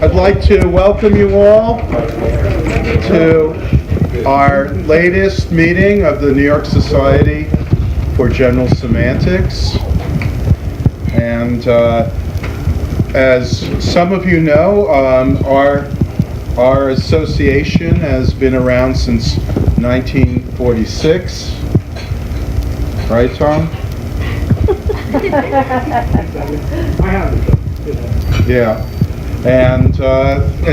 I'd like to welcome you all to our latest meeting of the New York Society for General Semantics. And as some of you know, our association has been around since 1946. Right, Tom? Yeah. And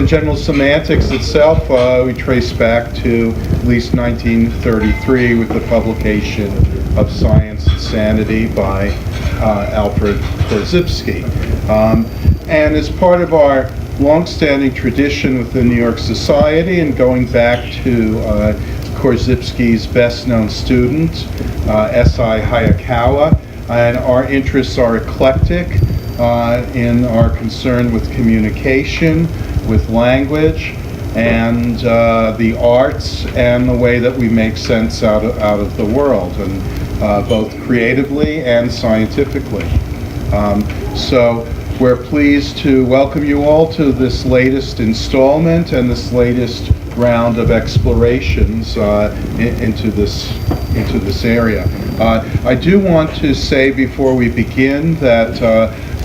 General Semantics itself, we trace back to at least 1933 with the publication of Science and Sanity by Alfred Korzybski. And as part of our long-standing tradition with the New York Society, and going back to Korzybski's best-known student, S.I. Hayakawa, and our interests are eclectic in our concern with communication, with language, and the arts, and the way that we make sense out of the world, and both creatively and scientifically. So we're pleased to welcome you all to this latest installment and this latest round of explorations into this area. I do want to say before we begin that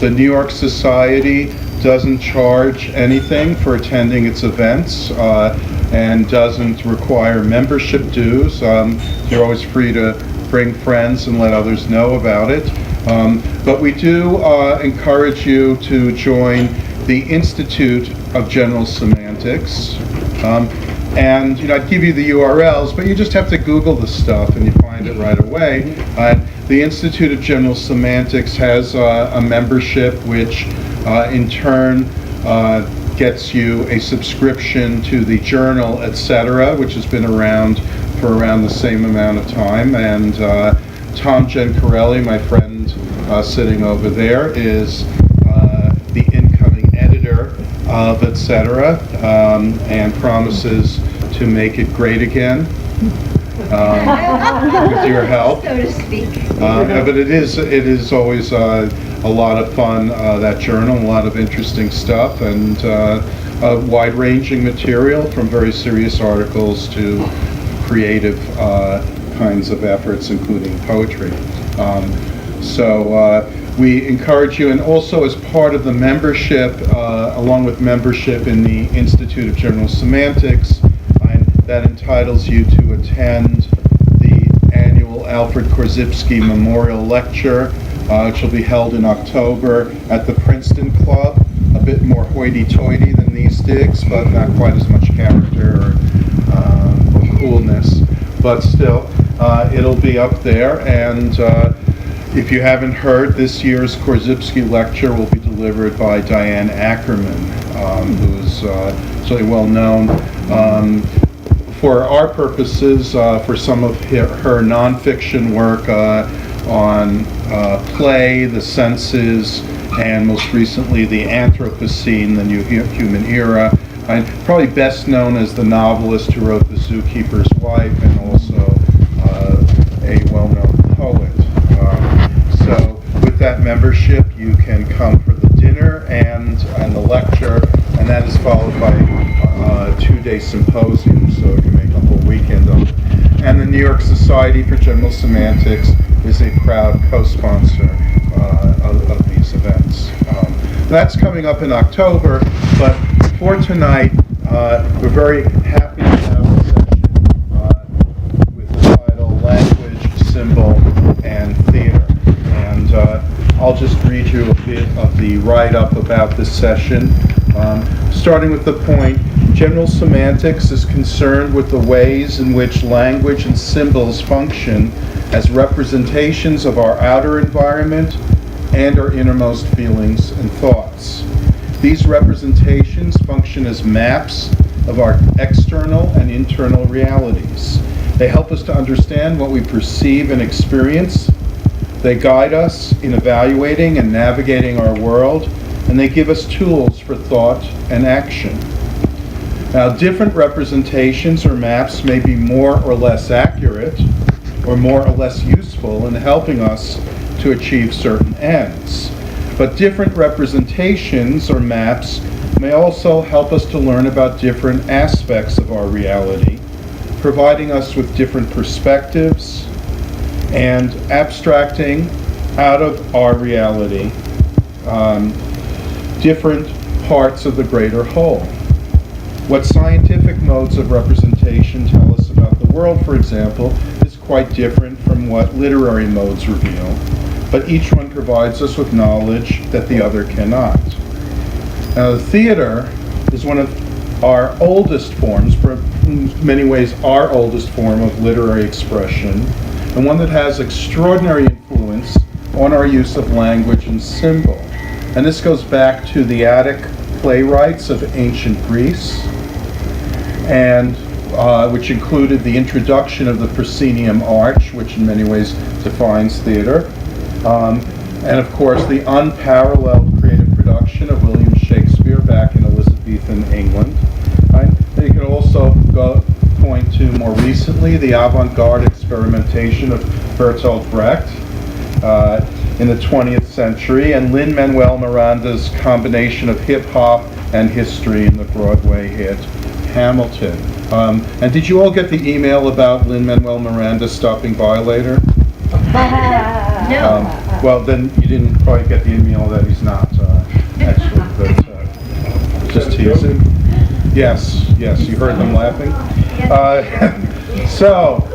the New York Society doesn't charge anything for attending its events and doesn't require membership dues. You're always free to bring friends and let others know about it. But we do encourage you to join the Institute of General Semantics. And I'd give you the URLs, but you just have to Google the stuff and you find it right away. The Institute of General Semantics has a membership which in turn gets you a subscription to the journal, etc., which has been around for around the same amount of time. And Tom Gencarelli, my friend sitting over there, is the incoming editor of etc., and promises to make it great again with your help. So to speak. But it is always a lot of fun, that journal, a lot of interesting stuff, and wide-ranging material from very serious articles to creative kinds of efforts, including poetry. So we encourage you, and also as part of the membership, along with membership in the Institute of General Semantics, that entitles you to attend the annual Alfred Korzybski Memorial Lecture, which will be held in October at the Princeton Club. A bit more hoity-toity than these digs, but not quite as much character or coolness. But still, it'll be up there, and if you haven't heard, this year's Korzybski lecture will be delivered by Diane Ackerman, who's really well known for our purposes, for some of her nonfiction work on play, the senses, and most recently the Anthropocene, the New Human Era. And probably best known as the novelist who wrote The Zookeeper's Wife, and also a well-known poet. So with that membership, you can come for the dinner and the lecture, and that is followed by a 2-day symposium, so you can make a whole weekend of it. And the New York Society for General Semantics is a proud co-sponsor of these events. That's coming up in October, but for tonight, we're very happy to have a session with the title Language, Symbol, and Theater. And I'll just read you a bit of the write-up about this session. Starting with the point, General Semantics is concerned with the ways in which language and symbols function as representations of our outer environment and our innermost feelings and thoughts. These representations function as maps of our external and internal realities. They help us to understand what we perceive and experience. They guide us in evaluating and navigating our world, and they give us tools for thought and action. Now, different representations or maps may be more or less accurate or more or less useful in helping us to achieve certain ends. But different representations or maps may also help us to learn about different aspects of our reality, providing us with different perspectives and abstracting out of our reality different parts of the greater whole. What scientific modes of representation tell us about the world, for example, is quite different from what literary modes reveal, but each one provides us with knowledge that the other cannot. Now, the theater is one of our oldest forms, in many ways our oldest form of literary expression, and one that has extraordinary influence on our use of language and symbol. And this goes back to the Attic playwrights of ancient Greece, and which included the introduction of the proscenium arch, which in many ways defines theater, and of course the unparalleled creative production of William Shakespeare back in Elizabethan England. And you can also point to more recently the avant-garde experimentation of Bertolt Brecht in the 20th century, and Lin-Manuel Miranda's combination of hip-hop and history in the Broadway hit Hamilton. And did you all get the email about Lin-Manuel Miranda stopping by later? No. Well, then you didn't probably get the email that he's not, actually, but just teasing. Yes, you heard them laughing. So,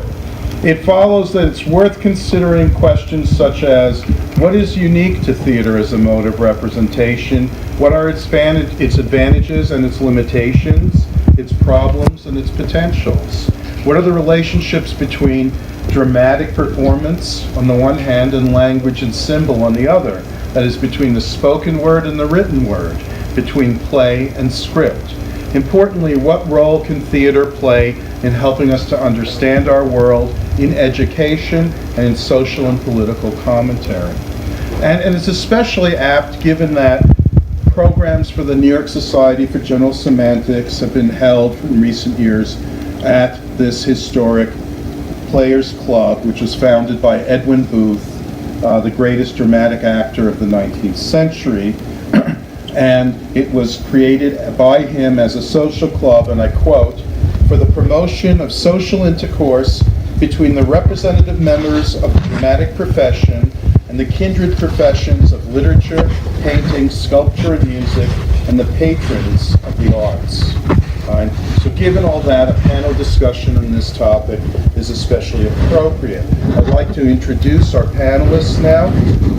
it follows that it's worth considering questions such as, what is unique to theater as a mode of representation? What are its advantages and its limitations, its problems and its potentials? What are the relationships between dramatic performance on the one hand and language and symbol on the other? That is, between the spoken word and the written word, between play and script. Importantly, what role can theater play in helping us to understand our world in education and in social and political commentary? And it's especially apt given that programs for the New York Society for General Semantics have been held in recent years at this historic Players Club, which was founded by Edwin Booth, the greatest dramatic actor of the 19th century. And it was created by him as a social club, and I quote, for the promotion of social intercourse between the representative members of the dramatic profession and the kindred professions of literature, painting, sculpture, and music, and the patrons of the arts. Right. So given all that, a panel discussion on this topic is especially appropriate. I'd like to introduce our panelists now,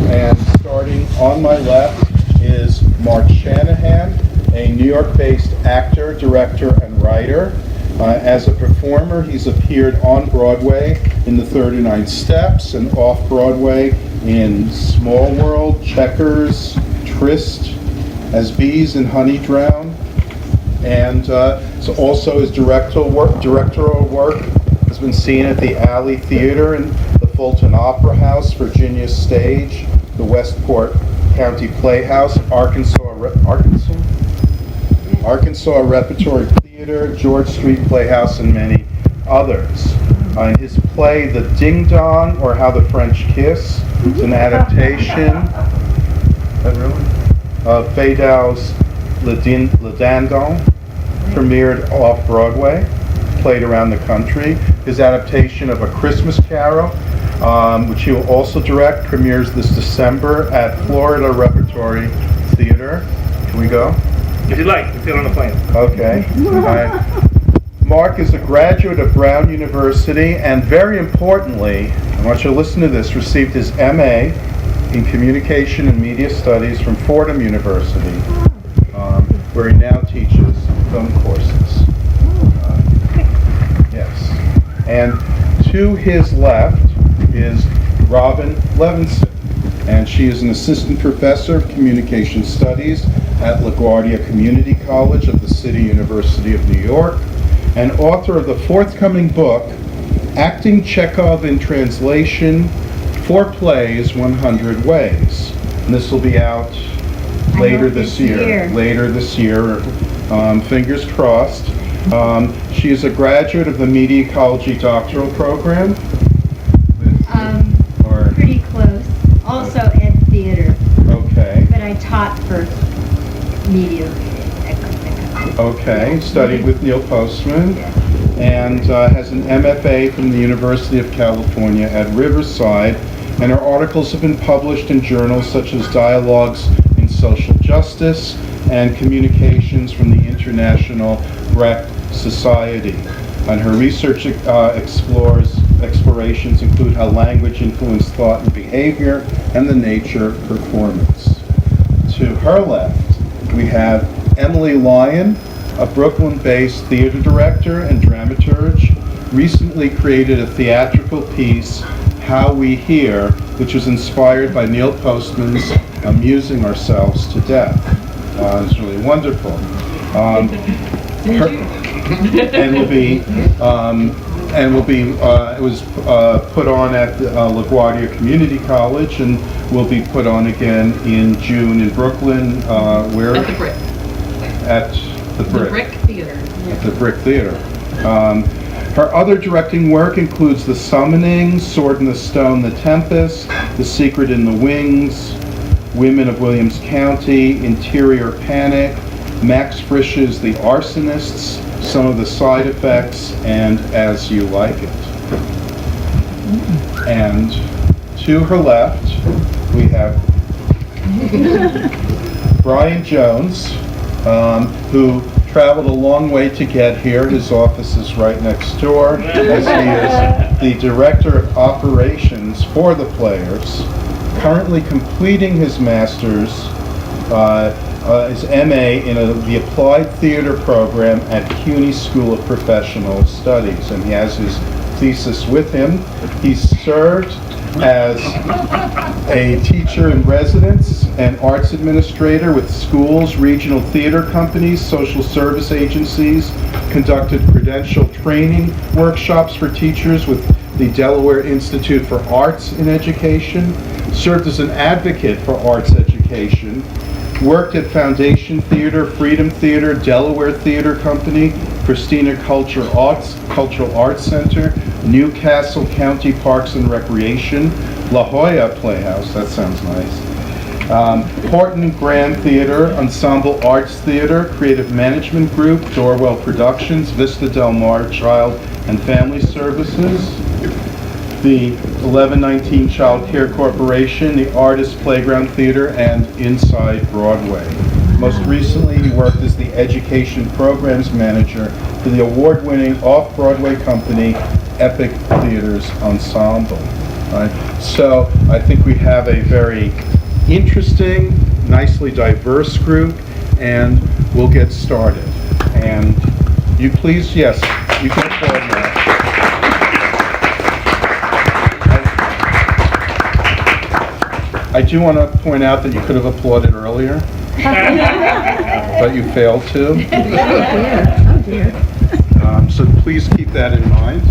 and starting on my left is Mark Shanahan, a New York-based actor, director, and writer. As a performer, he's appeared on Broadway in The 39 Steps and off-Broadway in Small World, Checkers, Tryst, As Bees in Honey Drown, and so also his directorial work has been seen at the Alley Theater and the Fulton Opera House, Virginia Stage, the Westport County Playhouse, Arkansas Repertory Theater, George Street Playhouse, and many others. His play, The Ding Dong, or How the French Kiss, is an adaptation of Feydeau's Le Dindon, premiered off-Broadway, played around the country. His adaptation of A Christmas Carol, which he will also direct, premieres this December at Florida Repertory Theater. Can we go? If you like, you fit on the plane. Okay. Mark is a graduate of Brown University and, very importantly, I want you to listen to this, received his MA in Communication and Media Studies from Fordham University, where he now teaches film courses. Yes. And to his left is Robin Levinson, and she is an assistant professor of communication studies at LaGuardia Community College of the City University of New York, and author of the forthcoming book, Acting Chekhov in Translation, 4 Plays, 100 Ways. And this will be out later this year. Later this year, fingers crossed. She is a graduate of the Media Ecology Doctoral Program. Pretty close. Also ed theater. Okay. But I taught for media Okay, studied with Neil Postman, and has an MFA from the University of California at Riverside, and her articles have been published in journals such as Dialogues in Social Justice and Communications from the International Brecht Society. And her research explorations include how language influenced thought and behavior, and the nature of performance. To her left, we have Emily Lyon, a Brooklyn-based theater director and dramaturge, recently created a theatrical piece, How We Hear, which was inspired by Neil Postman's Amusing Ourselves to Death. It's really wonderful. It was put on at LaGuardia Community College, and will be put on again in June in Brooklyn. Where? At the Brick. At the Brick. The Brick Theater. At the Brick Theater. Her other directing work includes The Summoning, Sword in the Stone, The Tempest, The Secret in the Wings, Women of Williams County, Interior Panic, Max Frisch's The Arsonists, Some of the Side Effects, and As You Like It. And to her left, we have Brian Jones, who traveled a long way to get here. His office is right next door, as he is the Director of Operations for the Players, currently completing his master's, his MA in the Applied Theater program at CUNY School of Professional Studies, and he has his thesis with him. He served as a teacher in residence and arts administrator with schools, regional theater companies, social service agencies, conducted credential training workshops for teachers with the Delaware Institute for Arts in Education, served as an advocate for arts education, worked at Foundation Theater, Freedom Theater, Delaware Theater Company, Christina Cultural Arts Center, Newcastle County Parks and Recreation, La Jolla Playhouse, that sounds nice, Horton Grand Theater, Ensemble Arts Theater, Creative Management Group, Dorwell Productions, Vista Del Mar Child and Family Services, the 1119 Child Care Corporation, the Artist Playground Theater, and Inside Broadway. Most recently, he worked as the Education Programs Manager for the award-winning off-Broadway company, Epic Theater's Ensemble. Right? So I think we have a very interesting, nicely diverse group, and we'll get started. And you please, yes, you can applaud now. I do want to point out that you could have applauded earlier, but you failed to. Oh dear. So please keep that in mind.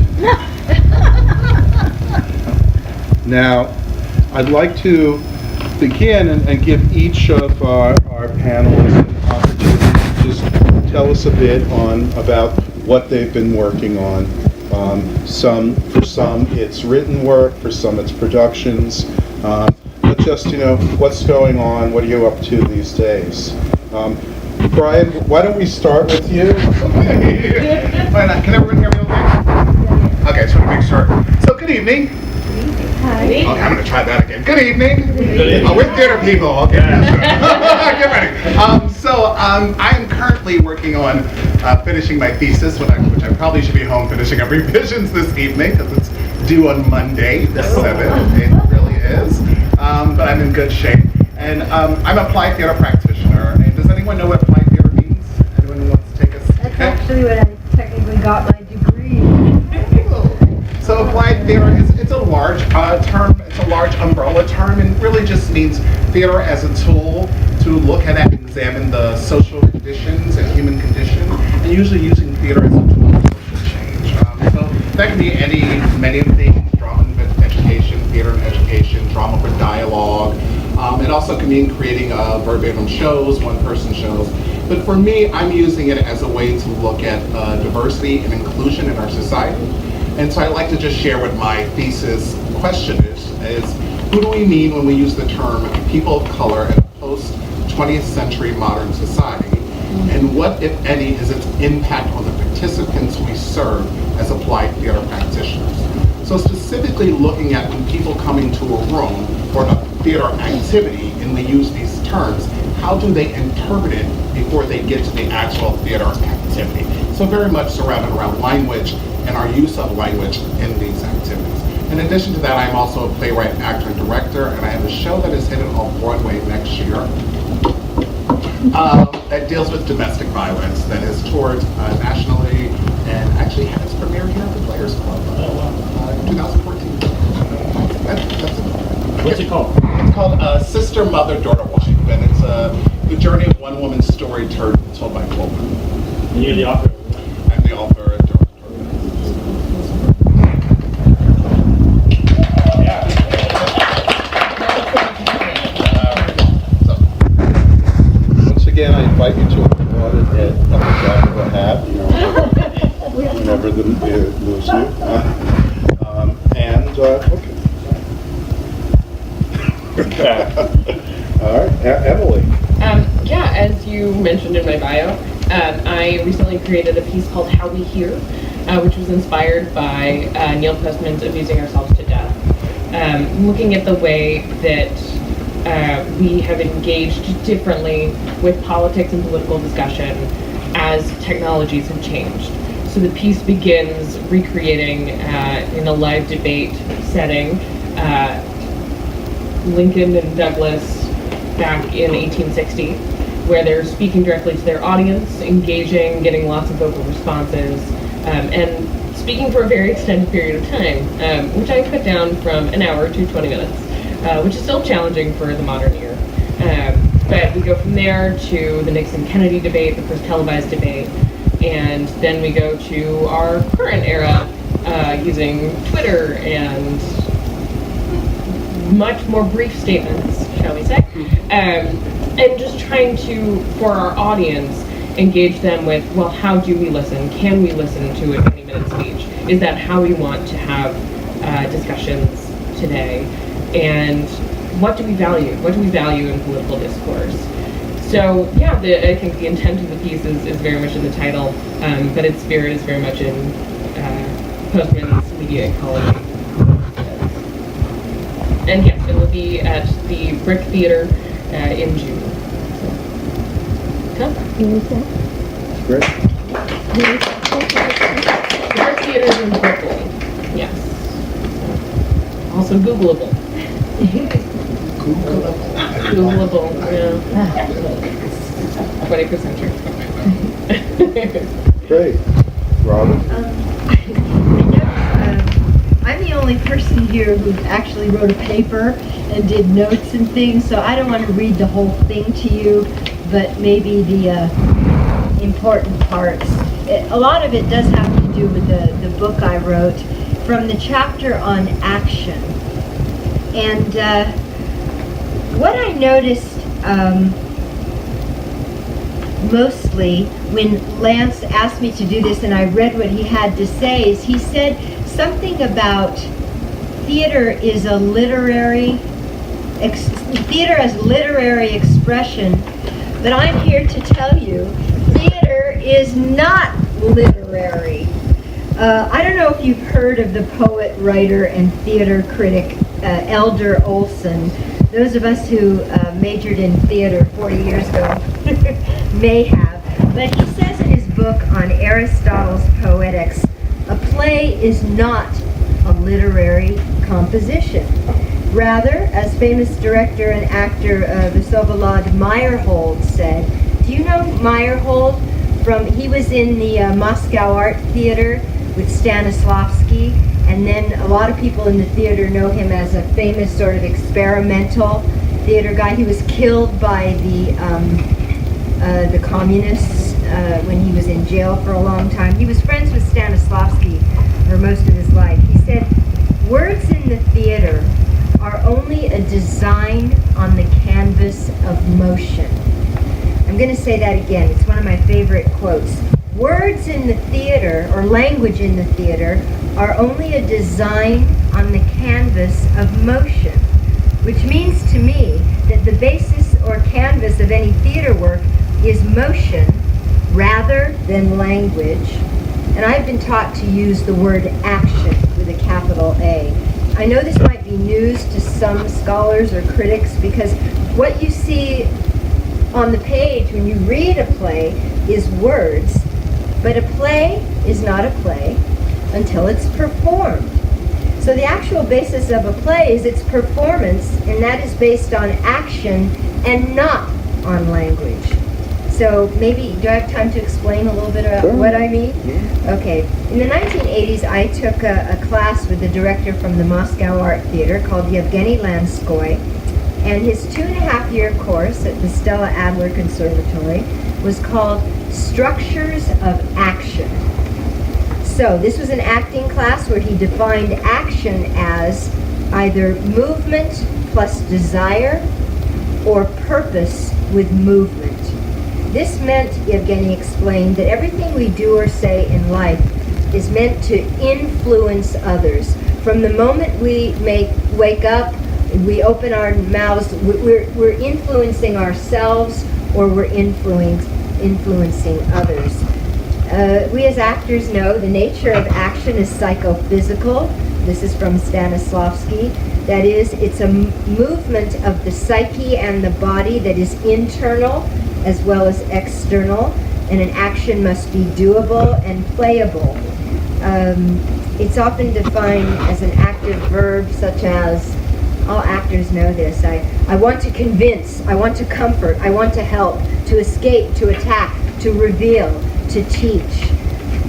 Now, I'd like to begin and give each of our panelists an opportunity to just tell us a bit about what they've been working on. For some, it's written work. For some, it's productions. But just, what's going on? What are you up to these days? Brian, why don't we start with you? Why not? Can everyone hear me okay? Okay, just want to make sure. So, good evening. Hi. Okay, I'm going to try that again. Good evening. We're theater people. Okay. Get ready. I'm currently working on finishing my thesis, which I probably should be home finishing up revisions this evening because it's due on Monday, the 7th. It really is. But I'm in good shape. And I'm an applied theater practitioner. And does anyone know what applied theater means? Anyone who wants to take us? That's actually what I technically got my degree in. So applied theater it's a large term, it's a large umbrella term, and really just means theater as a tool to look at and examine the social conditions and human condition, and usually using theater as a tool for social change. So that can be many things, drama and education, theater and education, drama for dialogue. It also can mean creating verbatim shows, one-person shows. But for me, I'm using it as a way to look at diversity and inclusion in our society. And so I'd like to just share what my thesis question is who do we mean when we use the term people of color in a post-20th century modern society? And what, if any, is its impact on the participants we serve as applied theater practitioners? So specifically looking at when people come into a room for a theater activity, and we use these terms, how do they interpret it before they get to the actual theater activity? So very much surrounded around language and our use of language in these activities. In addition to that, I'm also a playwright, actor, and director, and I have a show that is headed off Broadway next year that deals with domestic violence, that is toured nationally, and actually had its premiere here at the Players Club in 2014. That's it. What's it called? It's called Sister, Mother, Daughter, Wife, and it's the journey of one woman's story told by 12 women. And you're the author? I'm the author and director. Once again, I invite you to applaud it at the drop of a hat, whenever the moves you. Okay. All right, Emily. Yeah, as you mentioned in my bio, I recently created a piece called How We Hear, which was inspired by Neil Postman's Abusing Ourselves to Death, looking at the way that we have engaged differently with politics and political discussion as technologies have changed. So the piece begins recreating in a live debate setting Lincoln and Douglas back in 1860, where they're speaking directly to their audience, engaging, getting lots of vocal responses, and speaking for a very extended period of time, which I cut down from an hour to 20 minutes, which is still challenging for the modern ear. But we go from there to the Nixon-Kennedy debate, the first televised debate, and then we go to our current era using Twitter and much more brief statements, shall we say, and just trying to, for our audience, engage them with, well, how do we listen? Can we listen to a 20-minute speech? Is that how we want to have discussions today? And what do we value? What do we value in political discourse? So, yeah, I think the intent of the piece is very much in the title, but its spirit is very much in Postman's media ecology. And yes, it will be at the Brick Theater in June. So, Great. the Brick Theater is in Brooklyn. Yes. Also Googleable. Googleable. Yeah. 20% sure. Great. Robin? I'm the only person here who actually wrote a paper and did notes and things, so I don't want to read the whole thing to you, but maybe the important parts. A lot of it does have to do with the book I wrote, from the chapter on action. And what I noticed mostly when Lance asked me to do this and I read what he had to say is he said something about theater is a theater as literary expression, but I'm here to tell you theater is not literary. I don't know if you've heard of the poet, writer, and theater critic Elder Olson. Those of us who majored in theater 40 years ago may have. But he says in his book on Aristotle's Poetics, a play is not a literary composition. Rather, as famous director and actor Vsevolod Meyerhold said, do you know Meyerhold? He was in the Moscow Art Theater with Stanislavski, and then a lot of people in the theater know him as a famous sort of experimental theater guy. He was killed by the communists when he was in jail for a long time. He was friends with Stanislavski for most of his life. He said, words in the theater are only a design on the canvas of motion. I'm going to say that again. It's one of my favorite quotes. Words in the theater, or language in the theater, are only a design on the canvas of motion, which means to me that the basis or canvas of any theater work is motion rather than language. And I've been taught to use the word action with a capital A. I know this might be news to some scholars or critics because what you see on the page when you read a play is words, but a play is not a play until it's performed. So the actual basis of a play is its performance, and that is based on action and not on language. So maybe, do I have time to explain a little bit about what I mean? Okay. In the 1980s, I took a class with the director from the Moscow Art Theater called Yevgeny Lanskoy, and his 2.5-year course at the Stella Adler Conservatory was called Structures of Action. So this was an acting class where he defined action as either movement plus desire or purpose with movement. This meant, Yevgeny explained, that everything we do or say in life is meant to influence others. From the moment we wake up, we open our mouths, we're influencing ourselves or we're influencing others. We as actors know the nature of action is psychophysical. This is from Stanislavski. That is, it's a movement of the psyche and the body that is internal as well as external, and an action must be doable and playable. It's often defined as an active verb, such as, all actors know this, I want to convince, I want to comfort, I want to help, to escape, to attack, to reveal, to teach.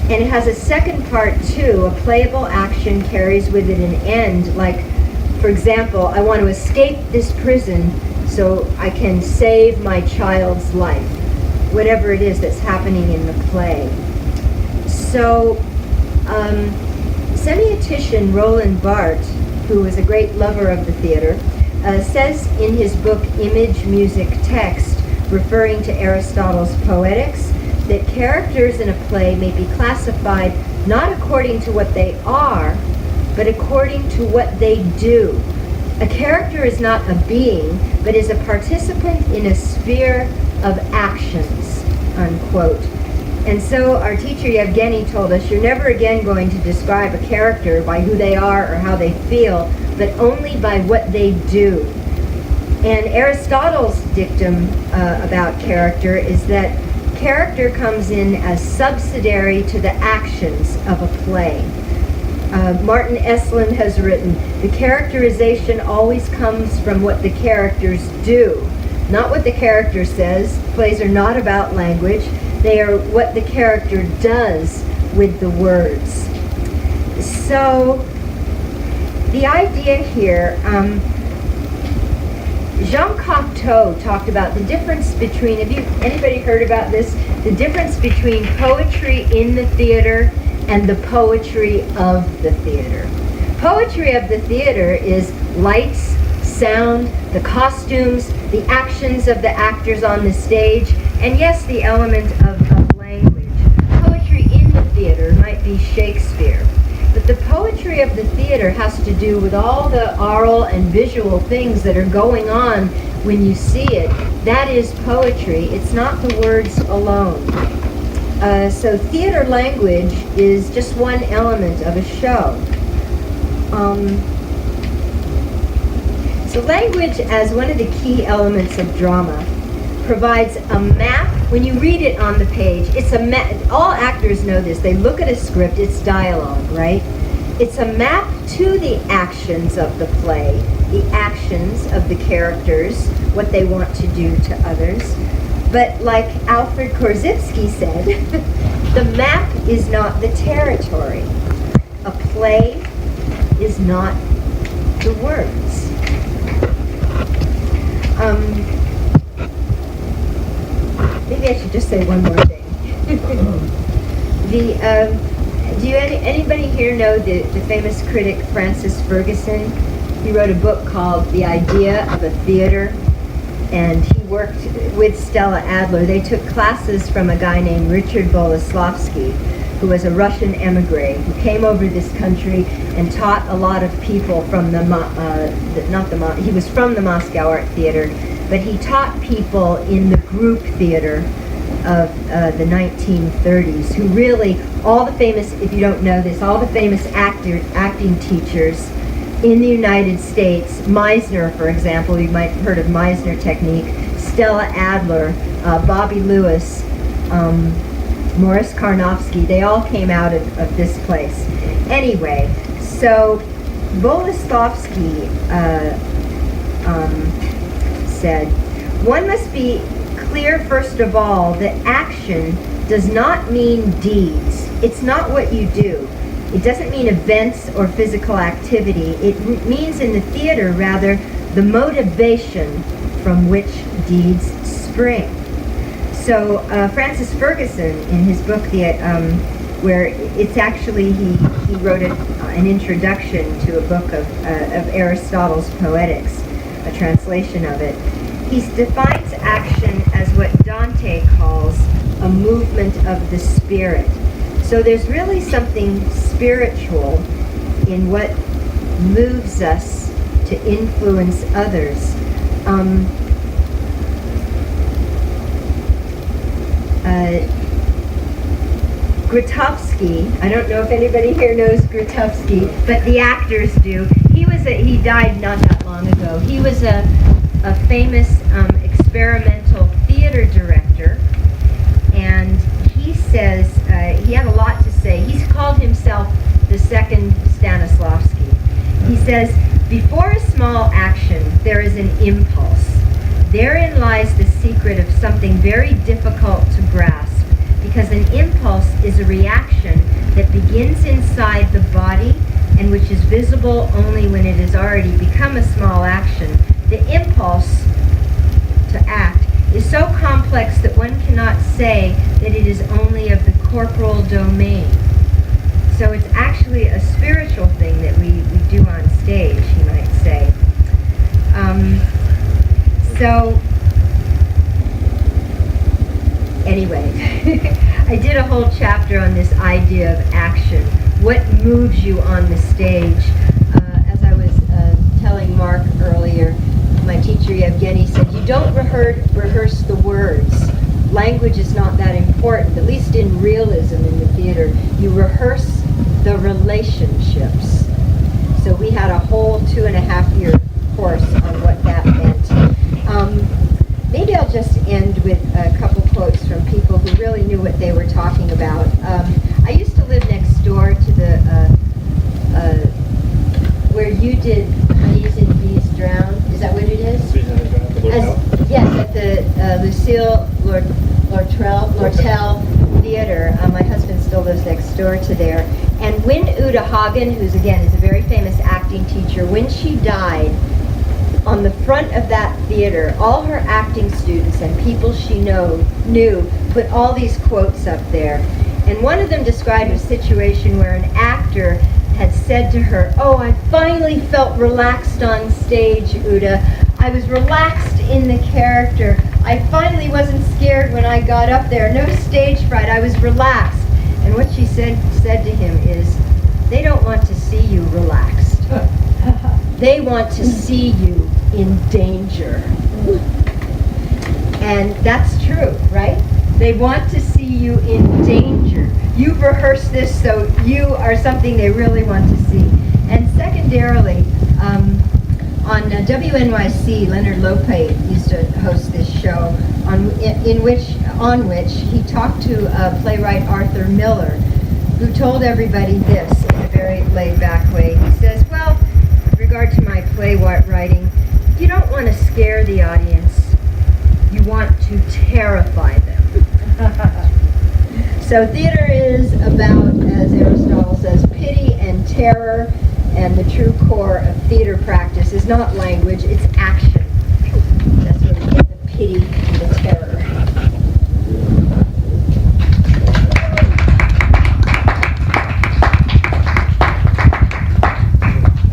And it has a second part too. A playable action carries with it an end, like, for example, I want to escape this prison so I can save my child's life, whatever it is that's happening in the play. So, semiotician Roland Barthes, who was a great lover of the theater, says in his book Image, Music, Text, referring to Aristotle's Poetics, that characters in a play may be classified not according to what they are, but according to what they do. A character is not a being, but is a participant in a sphere of actions, unquote. And so our teacher Yevgeny told us, you're never again going to describe a character by who they are or how they feel, but only by what they do. And Aristotle's dictum about character is that character comes in as subsidiary to the actions of a play. Martin Esslin has written, the characterization always comes from what the characters do, not what the character says. Plays are not about language. They are what the character does with the words. So, the idea here, Jean Cocteau talked about the difference between, anybody heard about this? The difference between poetry in the theater and the poetry of the theater. Poetry of the theater is lights, sound, the costumes, the actions of the actors on the stage, and yes, the element of language. Poetry in the theater might be Shakespeare, but the poetry of the theater has to do with all the oral and visual things that are going on when you see it. That is poetry. It's not the words alone. So theater language is just one element of a show. So language, as one of the key elements of drama, provides a map. When you read it on the page, it's a map. All actors know this. They look at a script, it's dialogue, right? It's a map to the actions of the play, the actions of the characters, what they want to do to others. But like Alfred Korzybski said, the map is not the territory. A play is not the words. Maybe I should just say one more thing. Anybody here know the famous critic Francis Ferguson? He wrote a book called The Idea of a Theater, and he worked with Stella Adler. They took classes from a guy named Richard Boleslavsky, who was a Russian emigre who came over this country and taught a lot of people from he was from the Moscow Art Theater, but he taught people in the group theater of the 1930s, who really, all the famous, if you don't know this, all the famous acting teachers in the United States, Meisner, for example, you might have heard of Meisner technique, Stella Adler, Bobby Lewis, Morris Karnofsky, they all came out of this place. Anyway, so Boleslavsky said, one must be clear, first of all, that action does not mean deeds. It's not what you do. It doesn't mean events or physical activity. It means in the theater, rather, the motivation from which deeds spring. So Francis Ferguson, in his book, where it's actually, he wrote an introduction to a book of Aristotle's Poetics, a translation of it. He defines action as what Dante calls a movement of the spirit. So there's really something spiritual in what moves us to influence others. Grotowski, I don't know if anybody here knows Grotowski, but the actors do. He died not that long ago. He was a famous experimental theater director, and he says, he had a lot to say. He's called himself the second Stanislavski. He says, before a small action, there is an impulse. Therein lies the secret of something very difficult to grasp, because an impulse is a reaction that begins inside the body and which is visible only when it has already become a small action. The impulse to act is so complex that one cannot say that it is only of the corporal domain. So it's actually a spiritual thing that we do on stage, you might say. So anyway, I did a whole chapter on this idea of action. What moves you on the stage? As I was telling Mark earlier, my teacher Yevgeny said, you don't rehearse the words. Language is not that important, at least in realism in the theater. You rehearse the relationships. So we had a whole 2.5-year course on what that meant. Maybe I'll just end with a couple quotes from people who really knew what they were talking about. I used to live next door to the, where you did Bees and Bees Drown. Is that what it is? Yes, at the Lucille Lortel Theater. My husband still lives next door to there. And when Uta Hagen, who's again is a very famous acting teacher, when she died, on the front of that theater, all her acting students and people she knew put all these quotes up there. And one of them described a situation where an actor had said to her, oh, I finally felt relaxed on stage, Uta. I was relaxed in the character. I finally wasn't scared when I got up there. No stage fright. I was relaxed. And what she said to him is, they don't want to see you relaxed. They want to see you in danger. And that's true, right? They want to see you in danger. You've rehearsed this, so you are something they really want to see. And secondarily, on WNYC, Leonard Lopez used to host this show on which he talked to playwright Arthur Miller, who told everybody this in a very laid-back way. He says, well, with regard to my playwright writing, you don't want to scare the audience. You want to terrify them. So theater is about, as Aristotle says, pity and terror, and the true core of theater practice is not language, it's action. That's where we get the pity and the terror.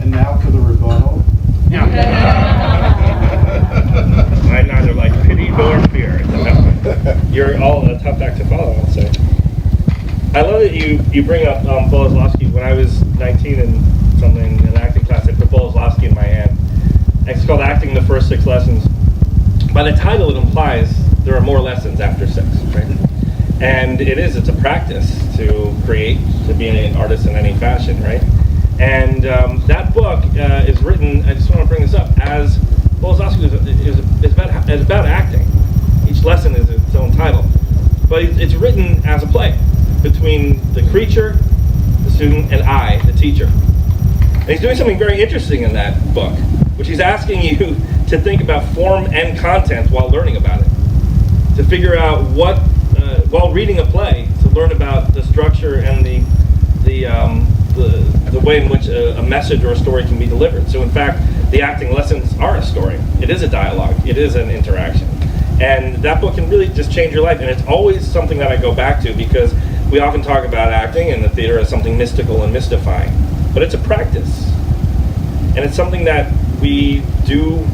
And now for the rebuttal. I'm neither like pity nor fear. You're all a tough act to follow, I'll say. I love that you bring up Boleslavsky. When I was 19 and something in an acting class, I put Boleslavsky in my hand. It's called Acting the First 6 Lessons. By the title, it implies there are more lessons after 6, right? And it's a practice to create, to be an artist in any fashion, right? And that book is written, I just want to bring this up, as Boleslavsky is about acting. Each lesson is its own title. But it's written as a play between the creature, the student, and I, the teacher. And he's doing something very interesting in that book, which he's asking you to think about form and content while learning about it. To figure out what, while reading a play, to learn about the structure and the way in which a message or a story can be delivered. So in fact, the acting lessons are a story. It is a dialogue. It is an interaction. And that book can really just change your life. And it's always something that I go back to, because we often talk about acting in the theater as something mystical and mystifying. But it's a practice. And it's something that we do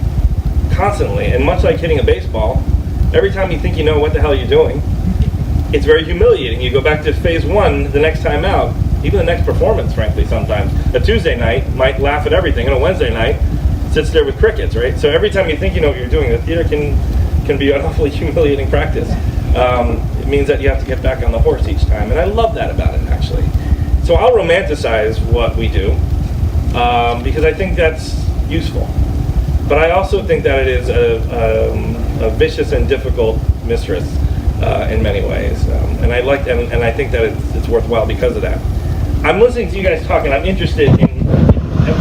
constantly. And much like hitting a baseball, every time you think you know what the hell you're doing, it's very humiliating. You go back to phase one the next time out, even the next performance, frankly, sometimes. A Tuesday night might laugh at everything, and a Wednesday night sits there with crickets, right? So every time you think you know what you're doing, the theater can be an awfully humiliating practice. It means that you have to get back on the horse each time, and I love that about it, actually. So I'll romanticize what we do, because I think that's useful. But I also think that it is a vicious and difficult mistress in many ways, and I like and I think that it's worthwhile because of that. I'm listening to you guys talk, and I'm interested in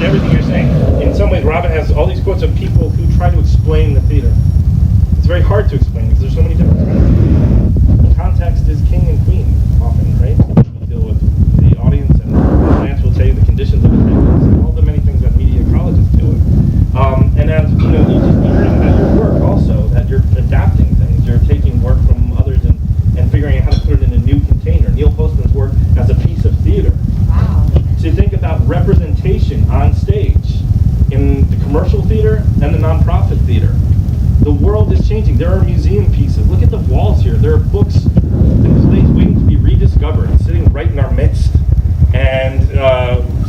everything you're saying. In some ways, Robin has all these quotes of people who try to explain the theater. It's very hard to explain because there's so many different kinds. Context is king and queen often, right? We deal with the audience, and Lance will tell you the conditions of attendance and all the many things that media colleges deal with. And as you know, you just learning at your work also that you're adapting things. You're taking work from others and figuring out how to put it in a new container. Neil Postman's work as a piece of theater. Wow. So you think about representation on stage in the commercial theater and the nonprofit theater. The world is changing. There are museum pieces. Look at the walls here. There are books and plays waiting to be rediscovered, sitting right in our midst. And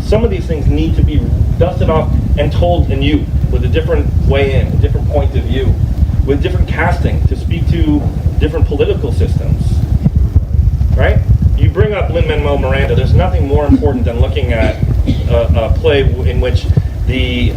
some of these things need to be dusted off and told anew with a different way in, a different point of view, with different casting to speak to different political systems. Right? You bring up Lin-Manuel Miranda. There's nothing more important than looking at a play in which the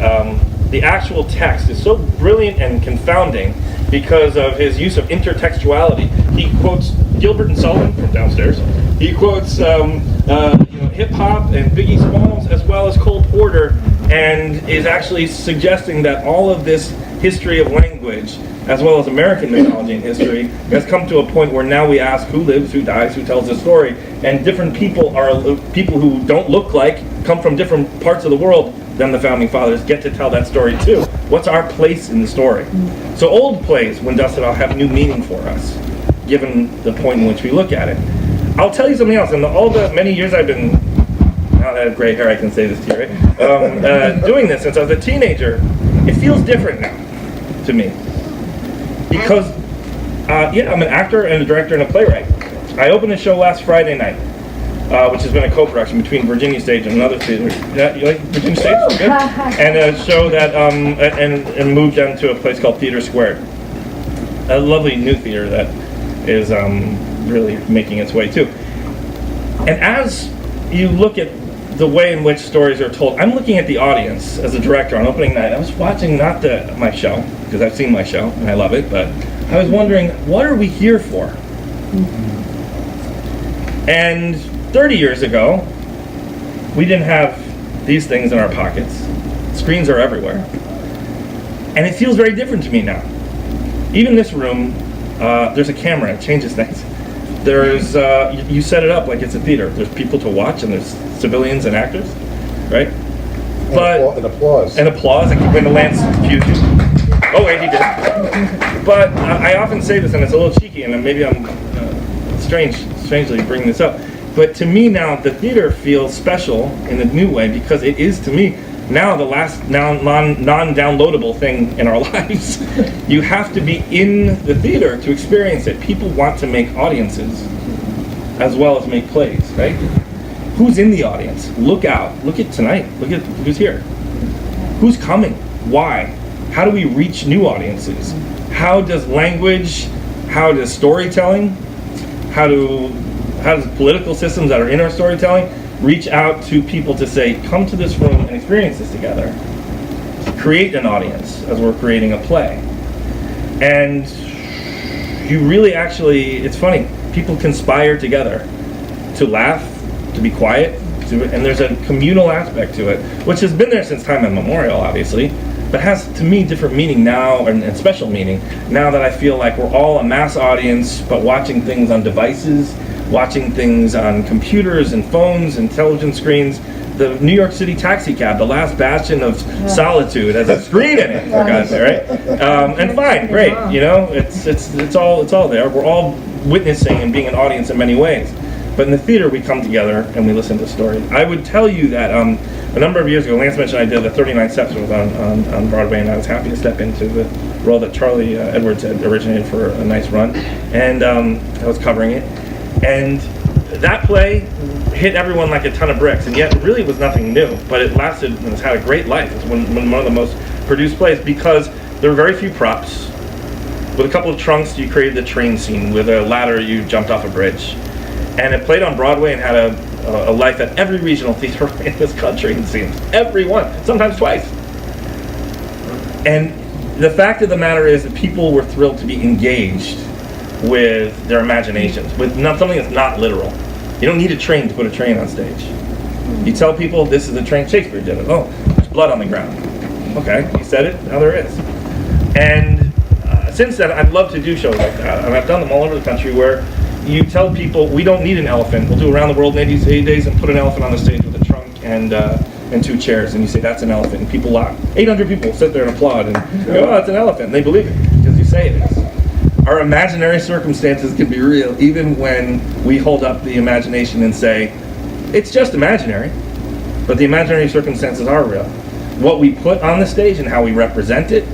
actual text is so brilliant and confounding because of his use of intertextuality. He quotes Gilbert and Sullivan from downstairs. He quotes hip-hop and Biggie Smalls as well as Cole Porter, and is actually suggesting that all of this history of language, as well as American mythology and history, has come to a point where now we ask who lives, who dies, who tells the story, and different people are people who don't look like, come from different parts of the world than the Founding Fathers, get to tell that story too. What's our place in the story? So old plays, when dusted off, have new meaning for us, given the point in which we look at it. I'll tell you something else. In all the many years I've been, now that I have gray hair, I can say this to you, right? Doing this since I was a teenager, it feels different now to me. Because, I'm an actor and a director and a playwright. I opened a show last Friday night, which has been a co-production between Virginia Stage and another theater. Yeah, you like Virginia Stage? Good. And a show that, and moved down to a place called Theater Squared. A lovely new theater that is really making its way too. And as you look at the way in which stories are told, I'm looking at the audience as a director on opening night. I was watching not my show, because I've seen my show and I love it, but I was wondering, what are we here for? And 30 years ago, we didn't have these things in our pockets. Screens are everywhere. And it feels very different to me now. Even this room, there's a camera, it changes things. There's, you set it up like it's a theater. There's people to watch, and there's civilians and actors, right? And applause. And applause, and when the Lance confused you. Oh, wait, he did. But I often say this, and it's a little cheeky, and maybe I'm strangely bringing this up. But to me now, the theater feels special in a new way, because it is, to me, now the last non-downloadable thing in our lives. You have to be in the theater to experience it. People want to make audiences as well as make plays, right? Who's in the audience? Look out. Look at tonight. Look at who's here. Who's coming? Why? How do we reach new audiences? How does language, how does storytelling, How does political systems that are in our storytelling reach out to people to say, come to this room and experience this together? Create an audience as we're creating a play. And you really actually, it's funny, people conspire together to laugh, to be quiet, and there's a communal aspect to it, which has been there since time immemorial, obviously, but has, to me, different meaning now, and special meaning, now that I feel like we're all a mass audience, but watching things on devices, watching things on computers and phones and television screens. The New York City taxi cab, the last bastion of solitude, has a screen in it, for God's sake, right? And fine, great, you know, it's all there. We're all witnessing and being an audience in many ways. But in the theater, we come together and we listen to stories. I would tell you that a number of years ago, Lance mentioned I did the 39 Steps was on Broadway, and I was happy to step into the role that Charlie Edwards had originated for a nice run, and I was covering it. And that play hit everyone like a ton of bricks, and yet it really was nothing new, but it lasted and it's had a great life. It's one of the most produced plays because there were very few props. With a couple of trunks, you created the train scene. With a ladder, you jumped off a bridge. And it played on Broadway and had a life at every regional theater in this country, it seems. Every one, sometimes twice. And the fact of the matter is that people were thrilled to be engaged with their imaginations, with something that's not literal. You don't need a train to put a train on stage. You tell people this is a train, Shakespeare did it. Oh, there's blood on the ground. Okay, he said it, now there is. And since then, I'd love to do shows like that. And I've done them all over the country where you tell people, we don't need an elephant. We'll do Around the World in 80 days and put an elephant on the stage with a trunk and two chairs. And you say, that's an elephant. And people laugh. 800 people sit there and applaud and go, oh, it's an elephant. And they believe it because you say it is. Our imaginary circumstances can be real even when we hold up the imagination and say, it's just imaginary. But the imaginary circumstances are real. What we put on the stage and how we represent it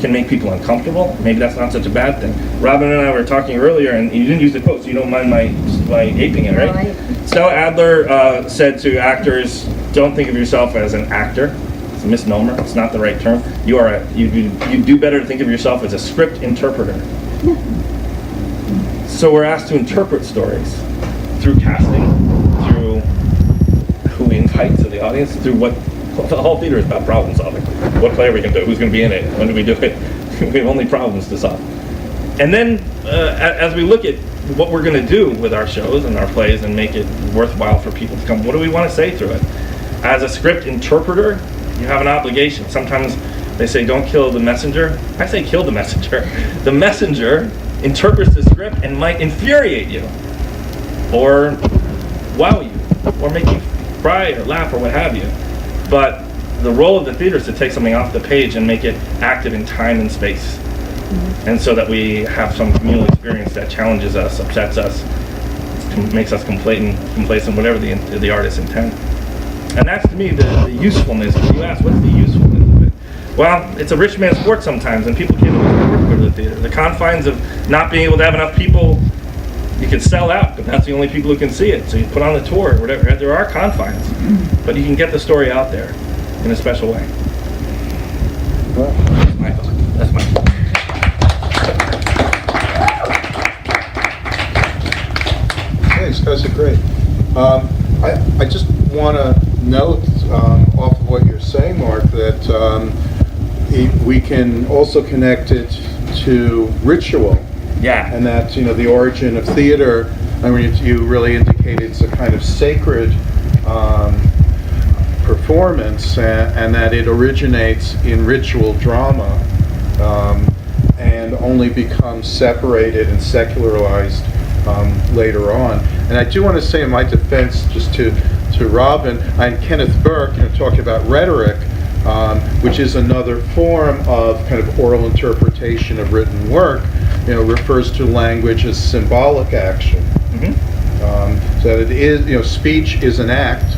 can make people uncomfortable. Maybe that's not such a bad thing. Robin and I were talking earlier, and you didn't use the quote, so you don't mind my aping it, right? Right. Stella Adler said to actors, don't think of yourself as an actor. It's a misnomer. It's not the right term. You do better to think of yourself as a script interpreter. So we're asked to interpret stories through casting, through who we invite to the audience, through what the whole theater is about problem solving. What play are we going to do? Who's going to be in it? When do we do it? We have only problems to solve. And then as we look at what we're going to do with our shows and our plays and make it worthwhile for people to come, what do we want to say through it? As a script interpreter, you have an obligation. Sometimes they say, don't kill the messenger. I say, kill the messenger. The messenger interprets the script and might infuriate you, or wow you, or make you cry or laugh or what have you. But the role of the theater is to take something off the page and make it active in time and space. And so that we have some communal experience that challenges us, upsets us, makes us complacent, whatever the artist intends. And that's, to me, the usefulness. You ask, what's the usefulness of it? Well, it's a rich man's sport sometimes, and people can't always afford to go to the theater. The confines of not being able to have enough people, you can sell out, but that's the only people who can see it. So you put on the tour or whatever. There are confines, but you can get the story out there in a special way. That's my thought. That's my thought. Thanks, guys are great. I just want to note off of what you're saying, Mark, that we can also connect it to ritual. Yeah. And that, the origin of theater, I mean, you really indicate it's a kind of sacred performance, and that it originates in ritual drama and only becomes separated and secularized later on. And I do want to say in my defense, just to Robin, and Kenneth Burke, talking about rhetoric, which is another form of kind of oral interpretation of written work, refers to language as symbolic action. So that it is, speech is an act.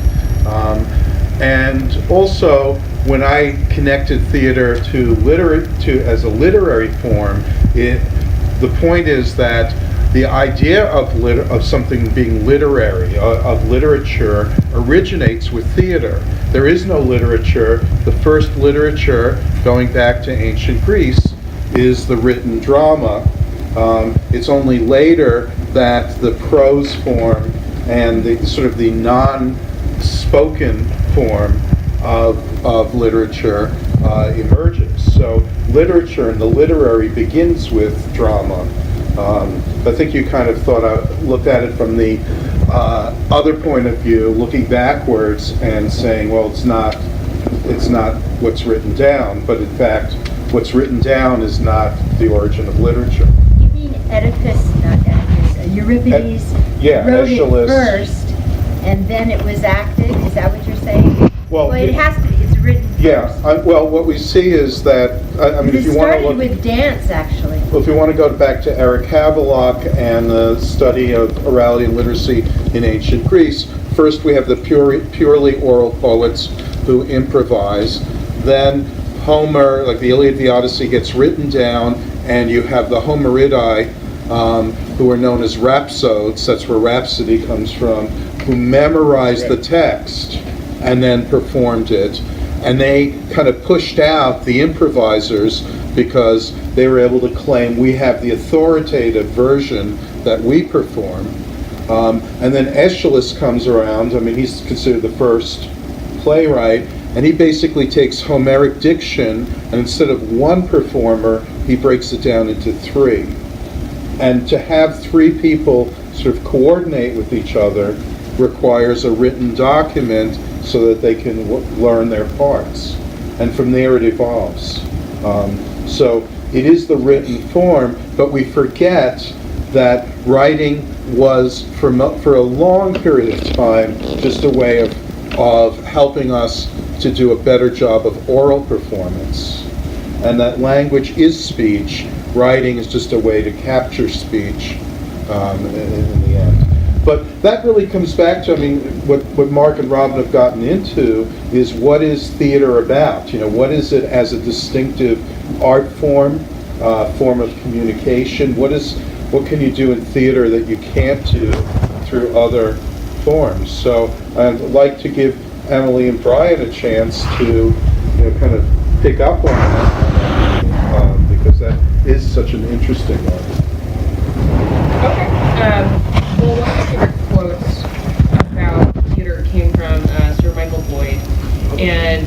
And also, when I connected theater as a literary form, the point is that the idea of something being literary, of literature, originates with theater. There is no literature. The first literature, going back to ancient Greece, is the written drama. It's only later that the prose form and the sort of the non-spoken form of literature emerges. So literature and the literary begins with drama. I think you kind of looked at it from the other point of view, looking backwards and saying, well, it's not what's written down, but in fact, what's written down is not the origin of literature. You mean Euripides wrote Aeschylus. it first, and then it was acted? Is that what you're saying? Well, it has to be. It's written first. Well, what we see is that, if you want to look... It started with dance, actually. Well, if you want to go back to Eric Havelock and the study of orality and literacy in ancient Greece, first we have the purely oral poets who improvise. Then Homer, like the Iliad, the Odyssey, gets written down, and you have the Homeridae, who are known as rhapsodes, that's where rhapsody comes from, who memorized the text and then performed it. And they kind of pushed out the improvisers because they were able to claim we have the authoritative version that we perform. And then Aeschylus comes around. I mean, he's considered the first playwright, and he basically takes Homeric diction, and instead of one performer, he breaks it down into three. And to have three people sort of coordinate with each other requires a written document so that they can learn their parts. And from there it evolves. So it is the written form, but we forget that writing was, for a long period of time, just a way of helping us to do a better job of oral performance. And that language is speech. Writing is just a way to capture speech in the end. But that really comes back to, what Mark and Robin have gotten into is what is theater about? What is it as a distinctive art form, form of communication? What can you do in theater that you can't do through other forms? So I'd like to give Emily and Brian a chance to kind of pick up on that, because that is such an interesting one. Okay. Well, one of my favorite quotes about theater came from Sir Michael Boyd, and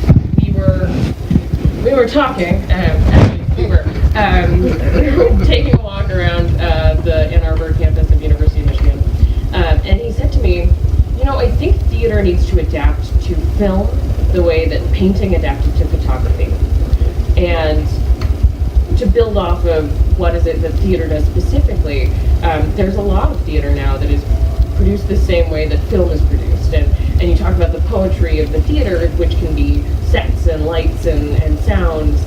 we were talking. Actually, we were taking a walk around the Ann Arbor campus of University of Michigan, and he said to me, I think theater needs to adapt to film the way that painting adapted to photography, and to build off of what is it that theater does specifically, there's a lot of theater now that is produced the same way that film is produced. And you talk about the poetry of the theater, which can be sets and lights and sounds.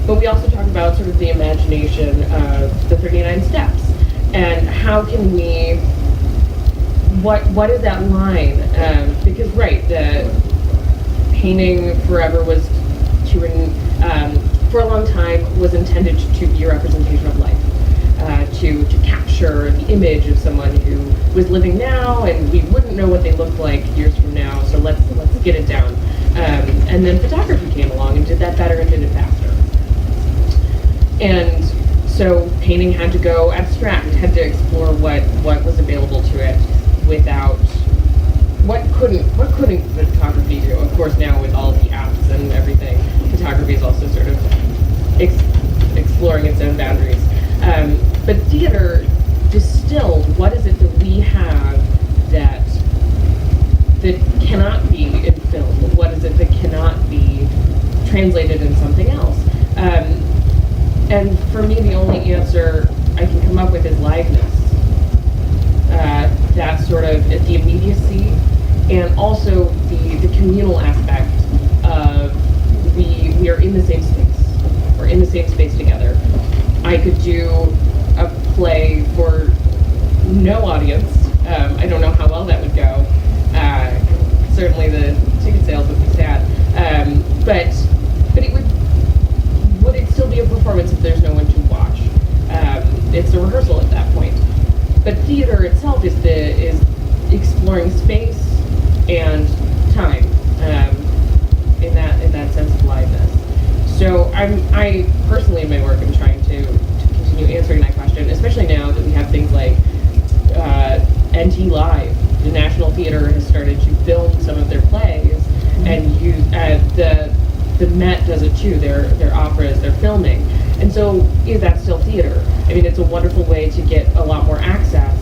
But we also talk about sort of the imagination of the 39 steps. And how can we, what is that line? Because, right, the painting forever was for a long time was intended to be a representation of life, to capture the image of someone who was living now, and we wouldn't know what they looked like years from now, so let's get it down. And then photography came along and did that better and did it faster. And so painting had to go abstract. It had to explore what was available to it without what couldn't photography do? Of course, now with all the apps and everything, photography is also sort of exploring its own boundaries. But theater distilled, what is it that we have that cannot be in film? What is it that cannot be translated in something else? And for me, the only answer I can come up with is liveness. That sort of the immediacy, and also the communal aspect of we are in the same space. We're in the same space together. I could do a play for no audience. I don't know how well that would go. Certainly the ticket sales would be sad. But it would it still be a performance if there's no one to watch? It's a rehearsal at that point. But theater itself is exploring space and time in that sense of liveness. So I personally in my work am trying to continue answering that question, especially now that we have things like NT Live. The National Theatre has started to film some of their plays, and the Met does it too. Their operas, they're filming, and so that's still theater. I mean, it's a wonderful way to get a lot more access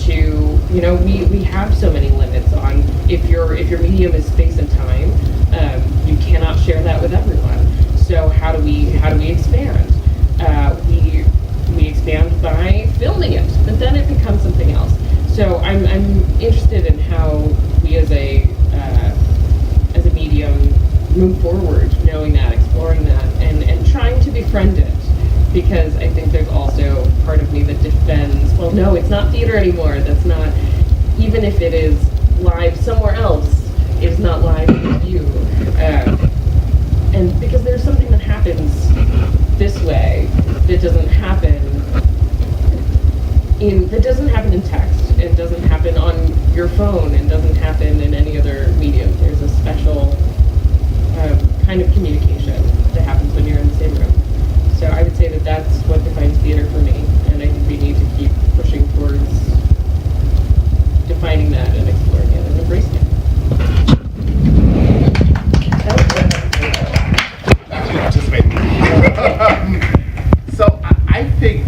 to, we have so many limits on if your medium is space and time, you cannot share that with everyone. So how do we expand? We expand by filming it, but then it becomes something else. So I'm interested in how we as a medium move forward, knowing that, exploring that, and trying to befriend it. Because I think there's also part of me that defends, well, no, it's not theater anymore. That's not, even if it is live somewhere else, it's not live with you. And because there's something that happens this way that doesn't happen in text, and doesn't happen on your phone, and doesn't happen in any other medium. There's a special kind of communication that happens when you're in the same room. So I would say that that's what defines theater for me, and I think we need to keep pushing towards defining that and exploring it and embracing it. So I think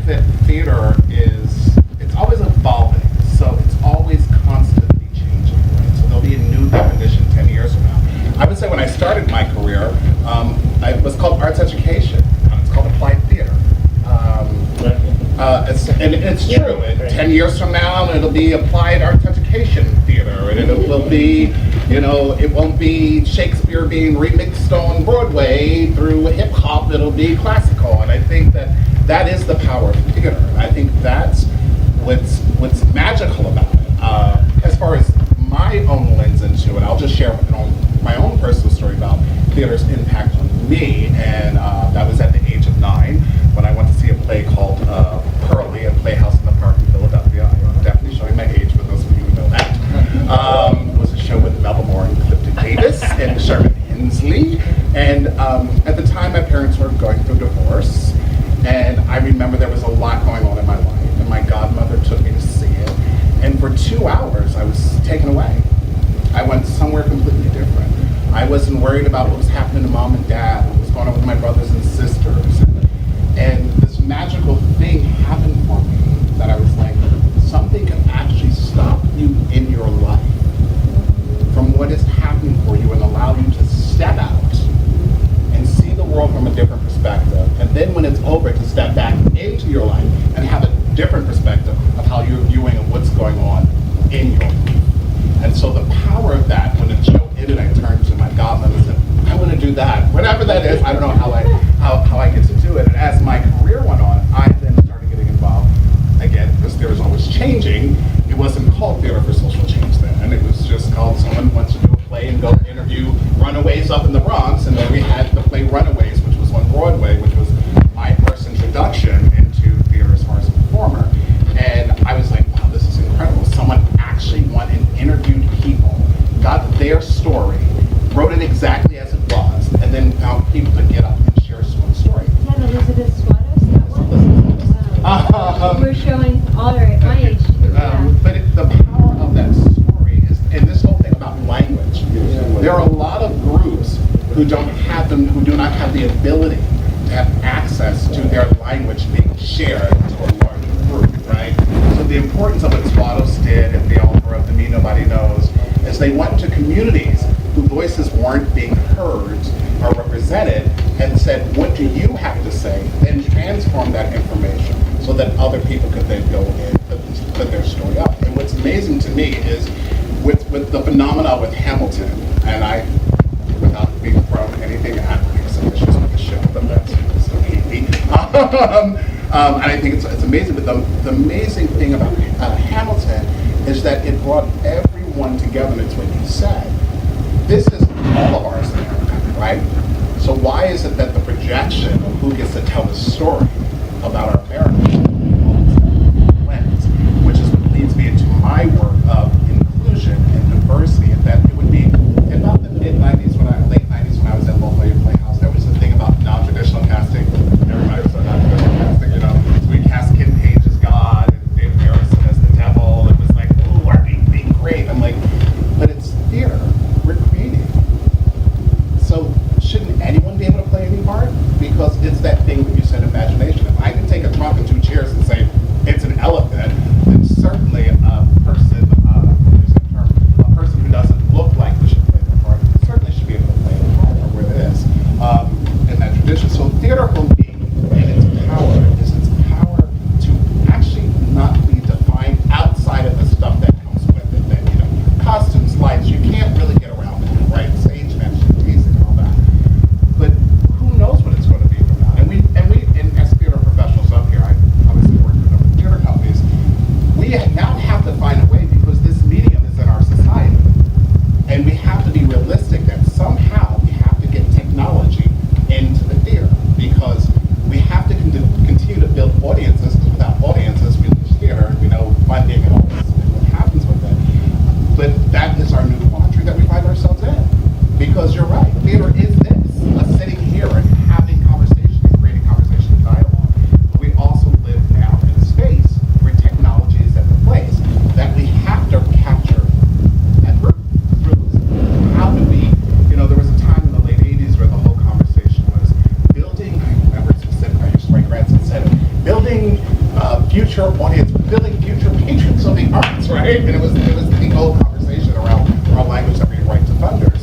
that theater it's always evolving, so it's always constantly changing, right? So there'll be a new definition 10 years from now. I would say when I started my career, it was called arts education. It's called applied theater. It's true. And 10 years from now, it'll be applied arts education theater, and it will be, it won't be Shakespeare being remixed on Broadway through hip hop. It'll be classical, and I think that is the power of theater. And I think that's what's magical about it. As far as my own lens into it, I'll just share my own personal story about theater's impact on me, and that was at the age of 9 when I went to see a play called Pearly at Playhouse in the Park in Philadelphia. I'm definitely showing my age for those of you who know that. It was a show with Melba Moore and Clifton Davis and Sherman Hensley, and at the time my parents were going through divorce, and I remember there was a lot going on in my life, and my godmother took me to see it, and for 2 hours I was taken away. I went somewhere completely different. I wasn't worried about what was happening to mom and dad, what was going on with my brothers and sisters. And this magical thing happened for me that I was like, something can actually stop you in your life from what is happening for you and allow you to step out and see the world from a different perspective. And then when it's over, to step back into your life and have a different perspective of how you're viewing of what's going on in your life. And so the power of that, when the show ended, I turned to my godmother and said, I want to do that. Whatever that is, I don't know how I get to do it. And as my career went on, I then started getting involved again, because there was always changing. It wasn't called Theater for Social Change then, and it was just called someone wants to do a play and go interview runaways up in the Bronx. And then we had the play Runaways, which was on Broadway, which was my first introduction into theater as far as a performer. And I was like, wow, this is incredible. Someone actually went and interviewed people, got their story, wrote it exactly as it was, and then found people to get up and share someone's story. Is that Elizabeth Swados, that one? We're showing all right, my age too. But the power of that story is, and this whole thing about language, there are a lot of groups who do not have the ability to have access to their language being shared to a larger group, right? So the importance of what Swados did and the author of The Me Nobody Knows is they went to communities whose voices weren't being heard or represented and said, what do you have to say? Then transform that information so that other people could then go in and put their story up. And what's amazing to me is with the phenomena with Hamilton, and I, without being thrown anything at me, some issues with the show, but that's still hate me. And I think it's amazing, but the amazing thing about Hamilton is that it brought everyone together, and it's what you said. This is all of ours in America, right? So why is it that the projection of who gets to tell the story about our America lens, which is what leads me into my work of inclusion and diversity, and that it would be about the late 90s when I was at Broadway Playhouse, there was a thing about non-traditional casting. Everybody was on non-traditional casting, so we cast Kim Page as God and Dave Harrison as the devil. It was arts, right? And it was the whole conversation around our language that we write to funders.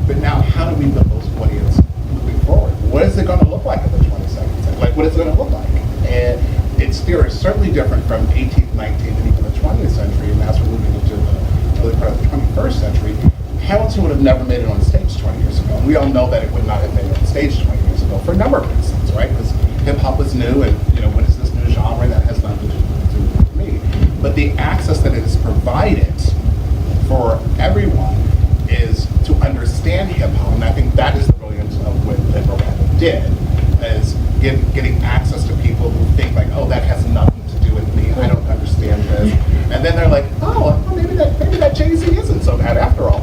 But now, how do we build those audience moving forward? What is it going to look like in the 22nd century? Like, what is it going to look like? And its theater is certainly different from 18th, 19th, and even the 20th century. And as we're moving into the early part of the 21st century, Hamilton would have never made it on stage 20 years ago. And we all know that it would not have made it on stage 20 years ago for a number of reasons, right? Because hip hop was new, and what is this new genre that has nothing to do with me? But the access that it has provided for everyone is to understand hip hop, and I think that is the brilliance of what Miranda did, is getting access to people who think like, oh, that has nothing to do with me. I don't understand this, and then they're like, oh, well, maybe that Jay-Z isn't so bad after all,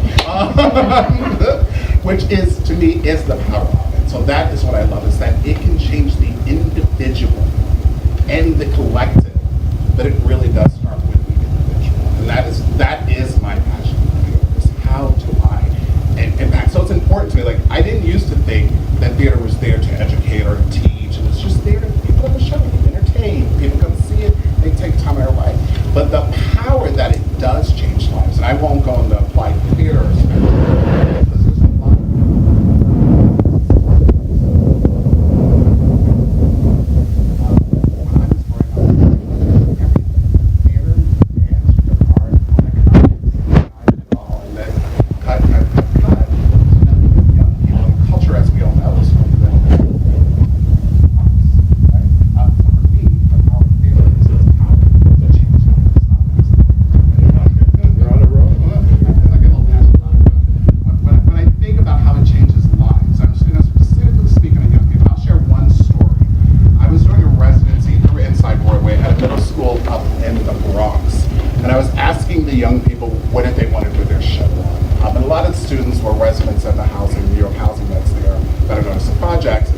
which is to me is the power of it. So that is what I love, is that it can change the individual and the collective, but it really does start with the individual, and that is my passion for is how do I impact. So it's important to me. Like, I didn't used to think that theater was there to educate or teach. It was just there to people have a show, entertain. People come see it. They take time in their life. But the power that it does change lives, and I won't go into applied theater because there's a lot. When I was growing up, everything, theater, dance, art, economics, all, and then cut. Young people, and culture, as we all know, is from the arts, right? For me, the power of theater is the power to change lives. You're on a roll. I get a little passionate about it. When I think about how it changes lives, I'm just going to specifically speaking to young people. I'll share one story. I was doing a residency through Inside Broadway at a middle school up in the Bronx, and I was asking the young people what did they want to do their show on. And a lot of the students were residents at the housing, New York housing that's there, that are doing some projects.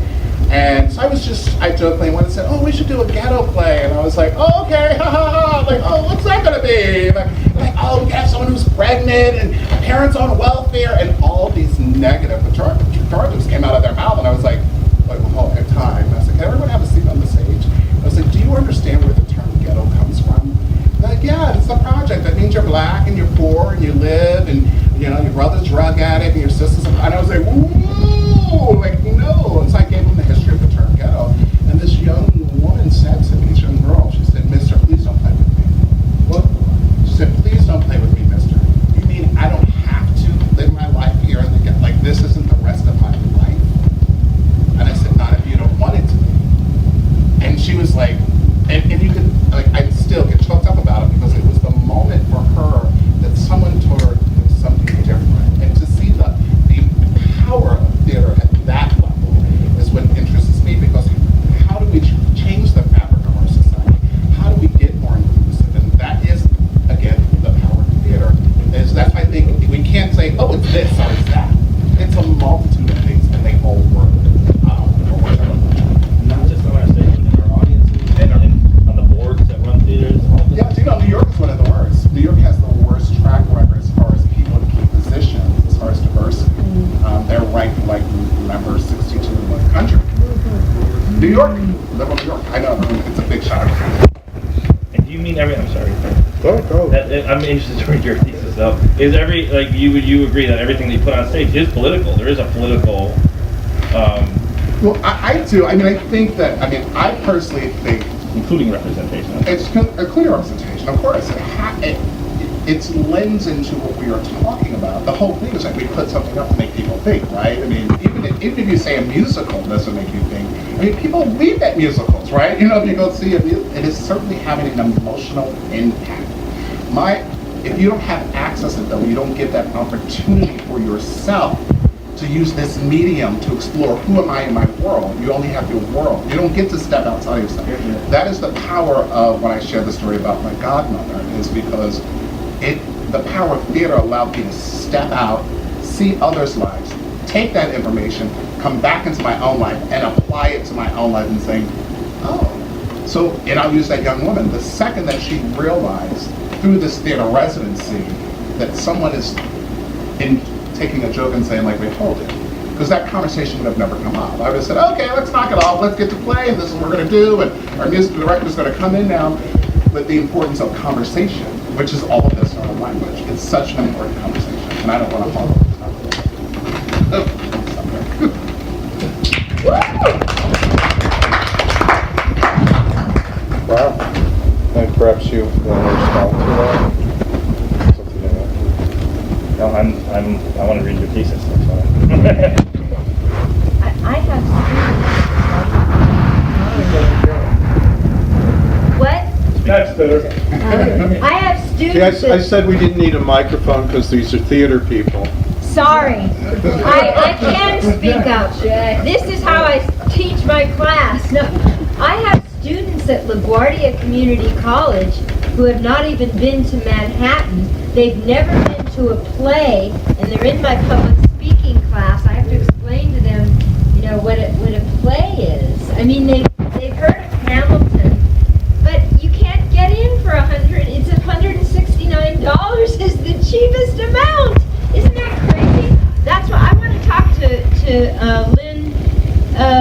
And so I jokingly went and said, oh, we should do a ghetto play. And I was like, oh, okay, ha ha ha. Like, oh, what's that gonna be? Like, oh, we have someone who's pregnant and parents on welfare, and all these negative charges came out of their mouth. And I was like, well, hold on, time. And I said, can everyone have a seat on the stage? I was like, do you understand where the term ghetto comes from? Like, yeah, it's a project. That means you're black and you're poor and you live and, your brother's drug addict and your sister's, and I was like, whoa, like, no. And so I gave him the history of the term ghetto. And this young woman said to me, this young girl, she said, mister, please don't play with me. What? She said, please don't play with me, mister. You mean I don't have to live my life here in the ghetto? Like, this isn't the rest of my life? And I said, not if you don't want it to be. And she was like, and you could, like, I still get choked up about it because it was the moment for her that someone told her there was something different. And to see the power of theater at that level is what interests me, because how do we change the fabric of our society? How do we get more inclusive? And that is, again, the power of theater. That's why I think we can't say, oh, it's this or it's that. It's a multitude of things, and they all work. Not just on our stage, but in our audiences and on the boards that run theaters. Yeah, New York is one of the worst. New York has the worst track record as far as people in key positions, as far as diversity. They're ranked like number 62 in the country. New York, liberal New York. I know, it's a big shock. And do you mean I'm sorry. Go. I'm interested to read your thesis though. Is you agree that everything they put on stage is political? There is a political. Well, I do. I mean, I personally think. Including representation. It's including representation, of course. It's lens into what we are talking about. The whole thing is that we put something up to make people think, right? I mean, even if you say a musical doesn't make you think, I mean, people weep at musicals, right? If you go see it is certainly having an emotional impact. If you don't have access to it, though, you don't get that opportunity for yourself to use this medium to explore who am I in my world. You only have your world. You don't get to step outside yourself. Mm-hmm. That is the power of when I share the story about my godmother, is because the power of theater allowed me to step out, see others' lives, take that information, come back into my own life, and apply it to my own life and saying, oh. So, and I'll use that young woman. The second that she realized through this theater residency that someone is taking a joke and saying, like, wait, hold it. Because that conversation would have never come up. I would have said, okay, let's knock it off, let's get to play, and this is what we're going to do, and our music director's going to come in now. But the importance of conversation which is all of this sort of language. It's such an important conversation, and I don't want to follow it. Oh, Wow. And perhaps you want to respond to that? Something like that. No, I want to read your thesis. That's fine. I have students. What? That's better. I have students. Yeah, I that- said we didn't need a microphone because these are theater people. Sorry, I can speak up. This is how I teach my class. No, I have students at LaGuardia Community College who have not even been to Manhattan. They've never been to a play, and they're in my public speaking class. I have to explain to them, what a play is. I mean, they've heard of Hamilton, but you can't get in for It's $169 is the cheapest amount. Isn't that crazy? That's why I want to talk to Lin,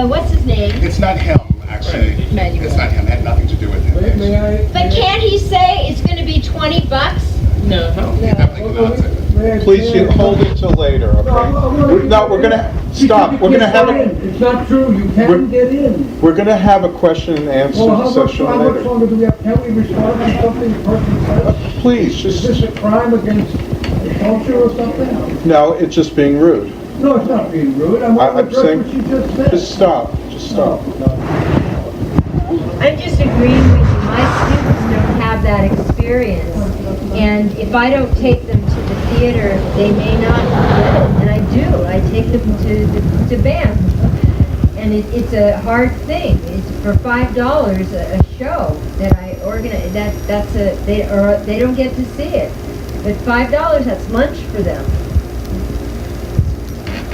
what's his name? it's not him, actually. It's not him. It had nothing to do with him. May I? But can't he say it's going to be $20? No. He definitely cannot say that. Please hold it till later, okay? No, we're gonna, stop. We're gonna have a, It's not true, you can't get in. we're gonna have a question and answer Well, how much session later. longer do we have? Can we respond to something the person says? Please, Is just, this a crime against the culture or something? no, it's just being rude. No, it's not being rude. I'm I'm address saying- what she just said. Just stop, just stop. I'm just agreeing with you. My students don't have that experience. And if I don't take them to the theater, they may not get it. And I do. I take them to band. And it's a hard thing. It's for $5 a show that I organize. They don't get to see it. But $5, that's lunch for them.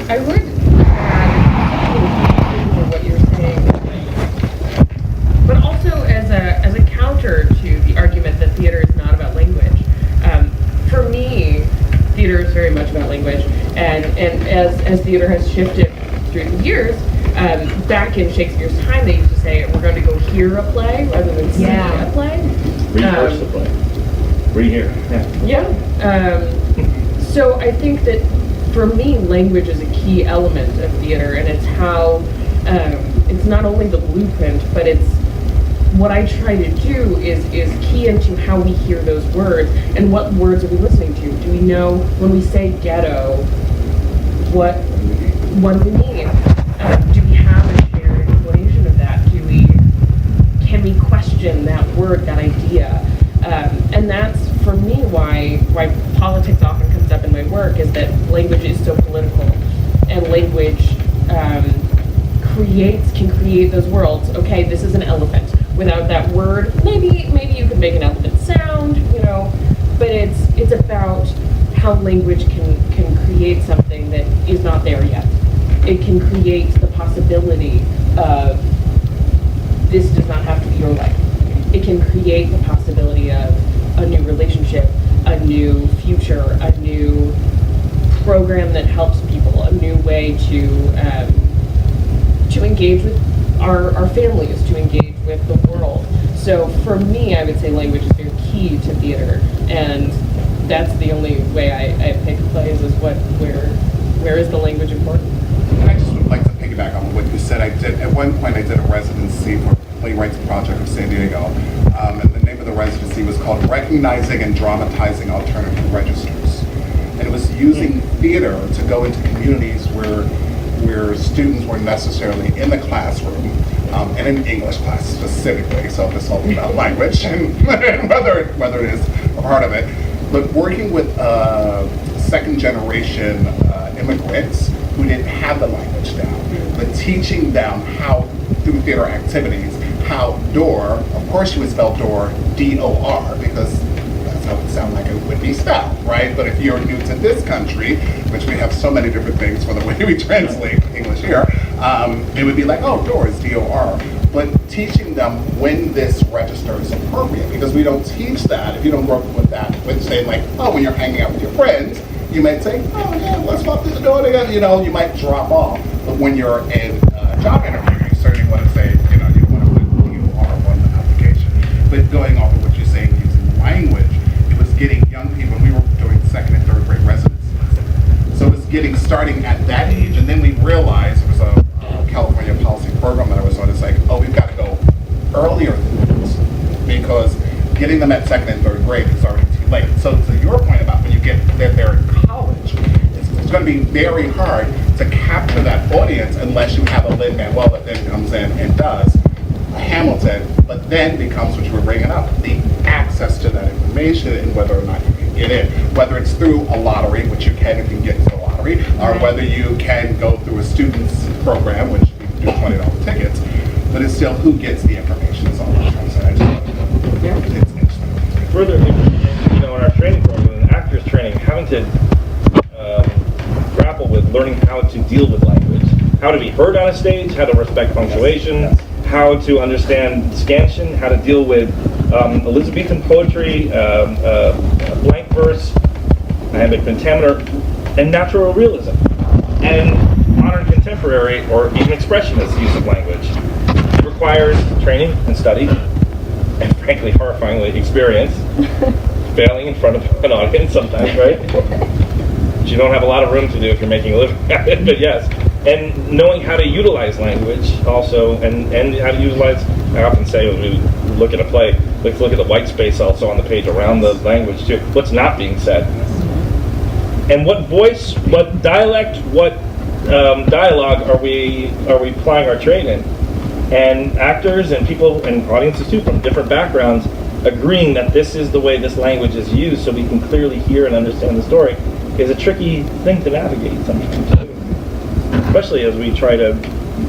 I would add to what you're saying, but also as a counter to the argument that theater is not about language. For me, theater is very much about language, and as theater has shifted through the years, back in Shakespeare's time, they used to say we're going to go hear a play rather than see a play. Rehearse the play. Rehear. Yeah. So I think that for me, language is a key element of theater, and it's how, it's not only the blueprint, but it's what I try to do is key into how we hear those words, and what words are we listening to? Do we know when we say ghetto, what do we mean? Do we have a shared explanation of that? Can we question that word, that idea? And that's, for me, why politics often comes up in my work, is that language is so political, and language can create those worlds. Okay, this is an elephant. Without that word, maybe you could make an elephant sound, but it's about how language can create something that is not there yet. It can create the possibility of this does not have to be your life. It can create the possibility of a new relationship, a new future, a new program that helps people, a new way to engage with our families, to engage with the world. So for me, I would say language is very key to theater, and that's the only way I pick plays is where is the language important? I just would like to piggyback on what you said. At one point I did a residency for Playwrights Project of San Diego, and the name of the residency was called Recognizing and Dramatizing Alternative Registers. And it was using theater to go into communities where students weren't necessarily in the classroom, and in English class specifically, so this is all about language and whether it is a part of it, but working with second generation immigrants who didn't have the language down, but teaching them how, through theater activities, how door, of course you would spell door, D-O-R, because that's how it would sound like it would be spelled, right? But if you're new to this country, which we have so many different things for the way we translate English here, it would be like, oh, door is D-O-R. But teaching them when this register is appropriate, because we don't teach that if you don't grow up with that, with saying like, oh, when you're hanging out with your friends, you might say, oh yeah, let's walk through the door together, you might drop off. But when you're in a job interview, you certainly want to say, you want to put D-O-R on the application. But going off of what you're saying, using language, it was starting at that age. And then we realized, there was a California policy program that I was on, it's like, oh, we've got to go earlier than this, because getting them at second and third grade is already too late. So to your point about when you get there in college, it's going to be very hard to capture that audience unless you have a Lin-Manuel that then comes in and does a Hamilton, but then becomes what you were bringing up, the access to that information and whether or not you can get in, whether it's through a lottery, which you can if you can get into a lottery, or whether you can go through a student's program, which we do $20 tickets, but it's still who gets the information is all I'm trying to say. I just want to, it's interesting. Further, in our training program, in actors training, having to grapple with learning how to deal with language, how to be heard on a stage, how to respect punctuation, how to understand scansion, how to deal with Elizabethan poetry, blank verse, iambic pentameter, and natural realism, and modern contemporary or even expressionist use of language. It requires training and study, and frankly, horrifyingly, experience, failing in front of an audience sometimes, right? Which you don't have a lot of room to do if you're making a living at it, but yes. And knowing how to utilize language also, and how to utilize, I often say when we look at a play, let's look at the white space also on the page around the language too. What's not being said? And what voice, what dialect, what dialogue are we applying our trade in? And actors and people and audiences too from different backgrounds agreeing that this is the way this language is used so we can clearly hear and understand the story is a tricky thing to navigate sometimes. Especially as we try to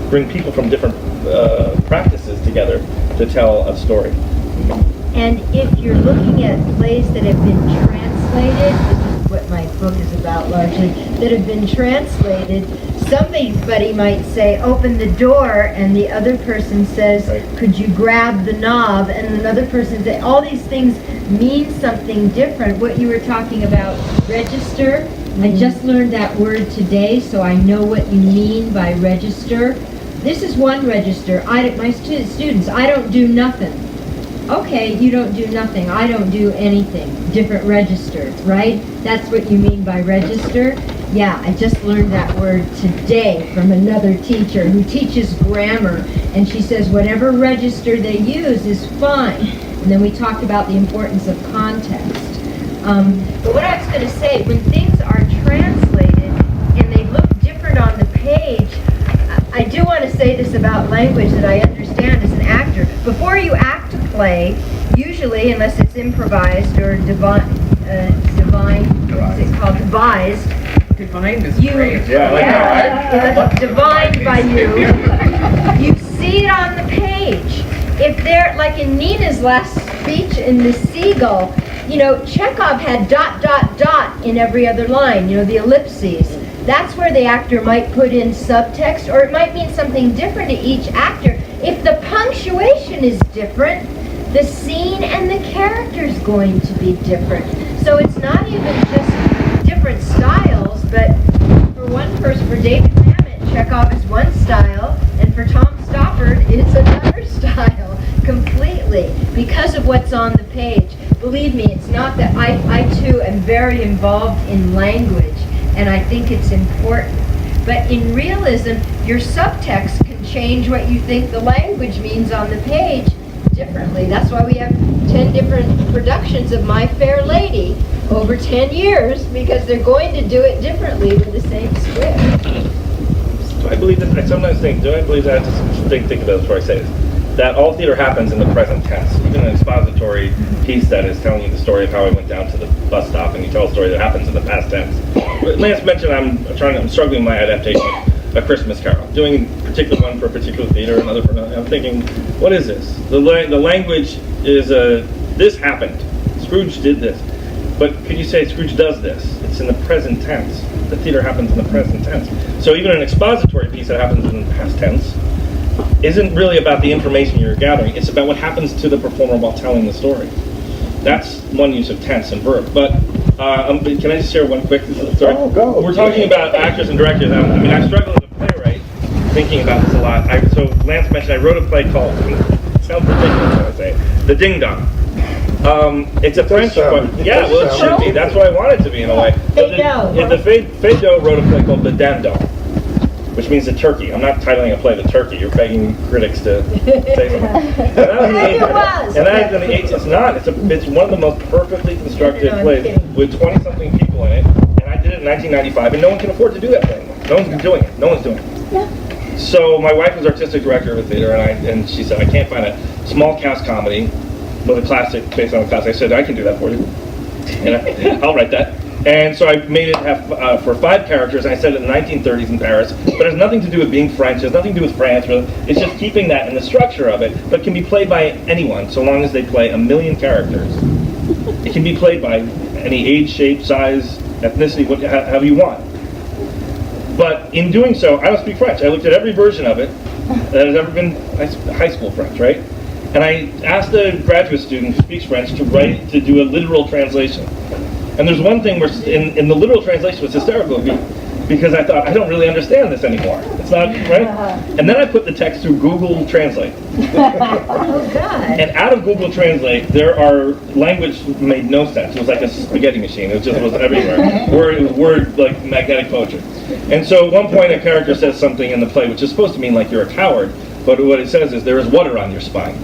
bring people from different practices together to tell a story. And if you're looking at plays that have been translated, this is what my book is about largely, that have been translated, somebody might say, open the door, and the other person says, could you grab the knob? And another person says, all these things mean something different. What you were talking about, register, I just learned that word today, so I know what you mean by register. This is one register. My students, I don't do nothing. Okay, you don't do nothing. I don't do anything. Different register, right? That's what you mean by register? Yeah, I just learned that word today from another teacher who teaches grammar, and she says whatever register they use is fine. And then we talked about the importance of context. But what I was going to say, when things are translated and they look different on the page, I do want to say this about language that I understand as an actor. Before you act a play, usually, unless it's improvised or devised, Divine is you, great. divined by you. You see it on the page. If they're, like in Nina's last speech in The Seagull, Chekhov had ... in every other line, the ellipses. That's where the actor might put in subtext, or it might mean something different to each actor. If the punctuation is different, the scene and the character is going to be different. So it's not even just different styles, but for David Mamet, Chekhov is one style, and for Tom Stoppard, it's another style completely, because of what's on the page. Believe me, it's not that I too am very involved in language, and I think it's important. But in realism, your subtext can change what you think the language means on the page differently. That's why we have 10 different productions of My Fair Lady over 10 years, because they're going to do it differently with the same script. Do I believe that? I sometimes think, do I believe that? Just think about it before I say this. That all theater happens in the present tense. Even an expository piece that is telling you the story of how I went down to the bus stop, and you tell a story that happens in the past tense. But Lance mentioned I'm struggling with my adaptation of A Christmas Carol. Doing a particular one for a particular theater, another for another. I'm thinking, what is this? The language is this happened. Scrooge did this. But could you say Scrooge does this? It's in the present tense. The theater happens in the present tense. So even an expository piece that happens in the past tense isn't really about the information you're gathering. It's about what happens to the performer while telling the story. That's one use of tense and verb. But can I just share one quick story? Oh, go. We're talking about actors and directors. I struggle as a playwright thinking about this a lot. So Lance mentioned I wrote a play called, it sounds ridiculous when I say it, The Ding Dong. It's a French, sound- but yeah, well, it should be. That's what I want it to be in a way. Feydeau. The Feydeau wrote a play called The Dindon, which means the turkey. I'm not titling a play The Turkey. You're begging critics to say something. And that was in the, It was. and that was in the 80s. It's not. It's one of the most perfectly constructed No, I'm plays kidding. with 20-something people in it. And I did it in 1995, and no one can afford to do that play anymore. No one's been doing it. No one's doing it. So my wife was artistic director of a theater, and she said, I can't find a small cast comedy with a classic based on a classic. I said, I can do that for you. And I'll write that. And so I made it have for 5 characters, and I set it in the 1930s in Paris. But it has nothing to do with being French. It has nothing to do with France. Really. It's just keeping that in the structure of it, but can be played by anyone, so long as they play 1 million characters. It can be played by any age, shape, size, ethnicity, however you want. But in doing so, I don't speak French. I looked at every version of it that has ever been high school French, right? And I asked a graduate student who speaks French to do a literal translation. And there's one thing where in the literal translation was hysterical because I thought, I don't really understand this anymore. It's not, right? And then I put the text through Google Translate. Oh, God. And out of Google Translate, there are language made no sense. It was like a spaghetti machine. It was everywhere. Word like magnetic poetry. And so at one point a character says something in the play, which is supposed to mean like you're a coward, but what it says is there is water on your spine.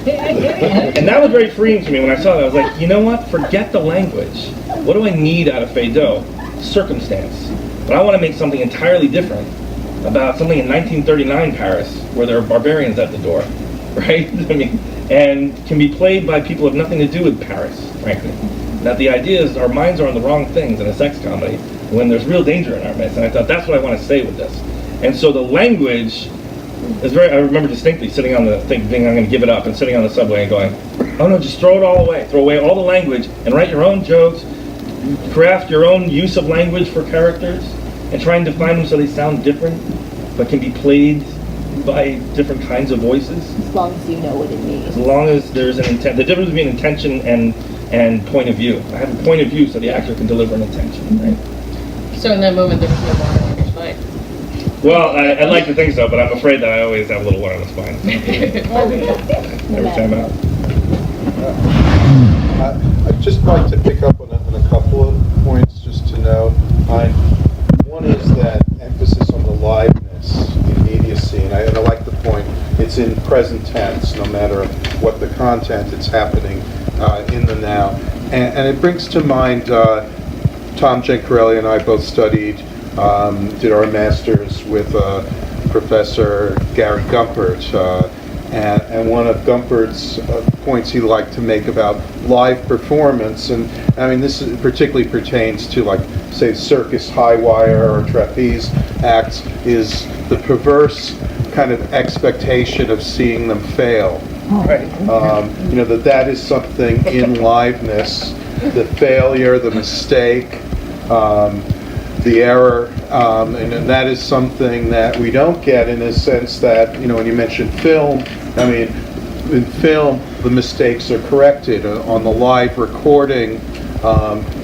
And that was very freeing to me when I saw that. I was like, you know what? Forget the language. What do I need out of Feydeau? Circumstance. But I want to make something entirely different about something in 1939 Paris where there are barbarians at the door, right? I mean, and can be played by people who have nothing to do with Paris, frankly. That the idea is our minds are on the wrong things in a sex comedy when there's real danger in our midst. And I thought that's what I want to say with this. And so the language is I remember distinctly sitting on the thing, thinking I'm going to give it up, and sitting on the subway and going, oh no, just throw it all away. Throw away all the language and write your own jokes, craft your own use of language for characters, and try and define them so they sound different, but can be played by different kinds of voices. As long as you know what it means. As long as there's an intent. The difference between intention and point of view. I have a point of view so the actor can deliver an intention, right? So in that moment, there was no water on your spine. Well, I'd like to think so, but I'm afraid that I always have a little water on the spine. Every time out. I'd just like to pick up on a couple of points just to note. One is that emphasis on the liveness, immediacy, and I like the point. It's in present tense, no matter what the content, it's happening in the now. And it brings to mind, Tom Gencarelli and I both studied, did our masters with Professor Gary Gumpert, and one of Gumpert's points he liked to make about live performance, and I mean this particularly pertains to, like, say, circus high wire or trapeze acts, is the perverse kind of expectation of seeing them fail. Right. You know, that is something in liveness, the failure, the mistake, the error, and that is something that we don't get in a sense that, you know, when you mention film, I mean, in film, the mistakes are corrected. On the live recording,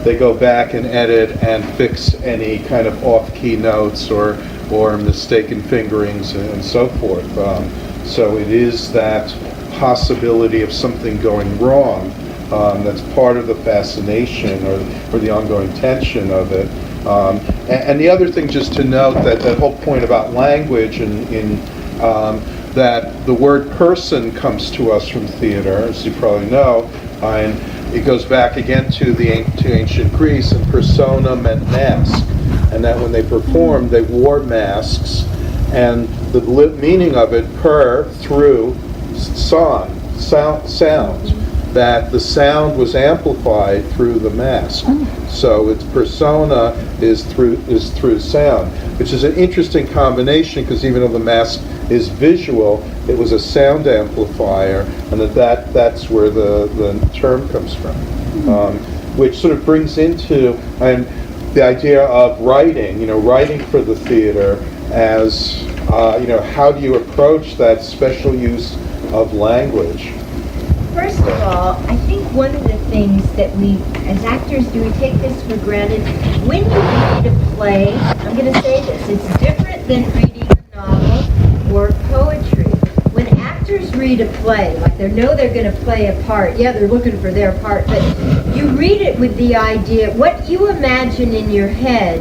they go back and edit and fix any kind of off-key notes or mistaken fingerings and so forth. So it is that possibility of something going wrong that's part of the fascination or the ongoing tension of it. And the other thing, just to note, that whole point about language that the word person comes to us from theater, as you probably know, and it goes back again to ancient Greece, and persona meant mask, and that when they performed, they wore masks, and the meaning of it, through sound, that the sound was amplified through the mask. So its persona is through sound, which is an interesting combination, because even though the mask is visual, it was a sound amplifier, and that's where the term comes from, which sort of brings into the idea of writing. You know, writing for the theater as you know, how do you approach that special use of language? First of all, I think one of the things that we, as actors, do we take this for granted. When you read a play, I'm going to say this, it's different than reading a novel or poetry. When actors actors read a play, like they know they're going to play a part. Yeah, they're looking for their part, but you read it with the idea, what you imagine in your head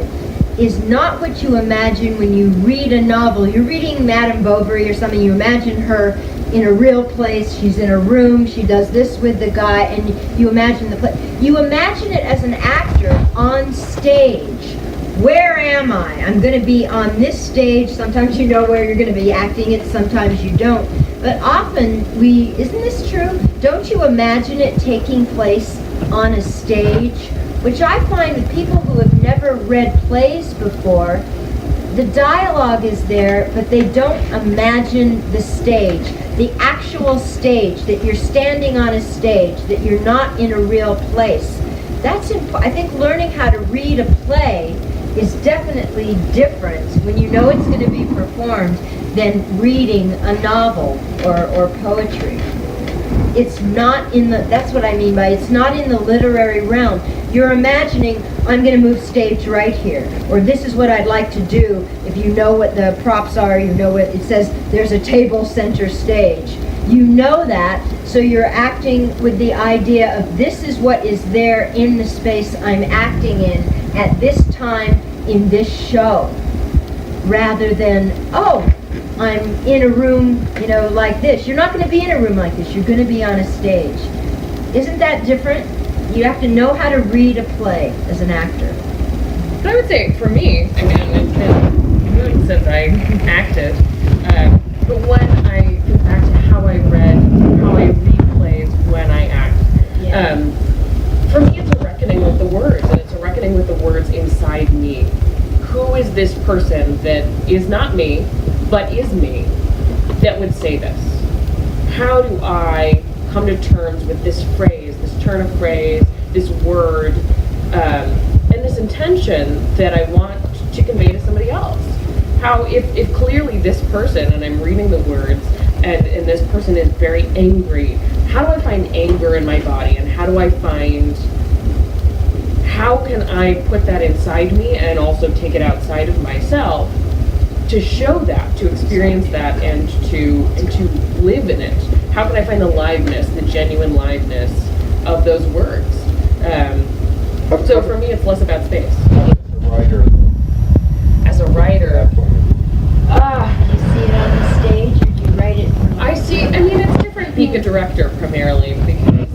is not what you imagine when you read a novel. You're reading Madame Bovary or something, you imagine her in a real place, she's in a room, she does this with the guy, and you imagine the play. You imagine it as an actor on stage. Where am I? I'm going to be on this stage. Sometimes you know where you're going to be acting it, sometimes you don't. But often isn't this true? Don't you imagine it taking place on a stage? Which I find with people who have never read plays before, the dialogue is there, but they don't imagine the stage, the actual stage, that you're standing on a stage, that you're not in a real place. That's important. I think learning how to read a play is definitely different when you know it's going to be performed than reading a novel or poetry. It's not in the, that's what I mean by it's not in the literary realm. You're imagining, I'm going to move stage right here, or this is what I'd like to do. If you know what the props are, you know what it says, there's a table center stage. You know that, so you're acting with the idea of this is what is there in the space I'm acting in at this time in this show, rather than, oh, I'm in a room, you know, like this. You're not going to be in a room like this. You're going to be on a stage. Isn't that different? You have to know how to read a play as an actor. But I would say, for me, I mean, it's been years since I acted, but when I think back to how I read plays when I act, for me it's a reckoning with the words, and it's a reckoning with the words inside me. Who is this person that is not me, but is me, that would say this? How do I come to terms with this phrase, this turn of phrase, this word, and this intention that I want to convey to somebody else? How, if clearly this person, and I'm reading the words, and this person is very angry, how do I find anger in my body, and how can I put that inside me and also take it outside of myself to show that, to experience that, and to live in it? How can I find the liveness, the genuine liveness of those words? So for me, it's less about space. As a writer, As a writer, Do you see it on the stage, or do you write it? I mean, it's different being a director primarily, because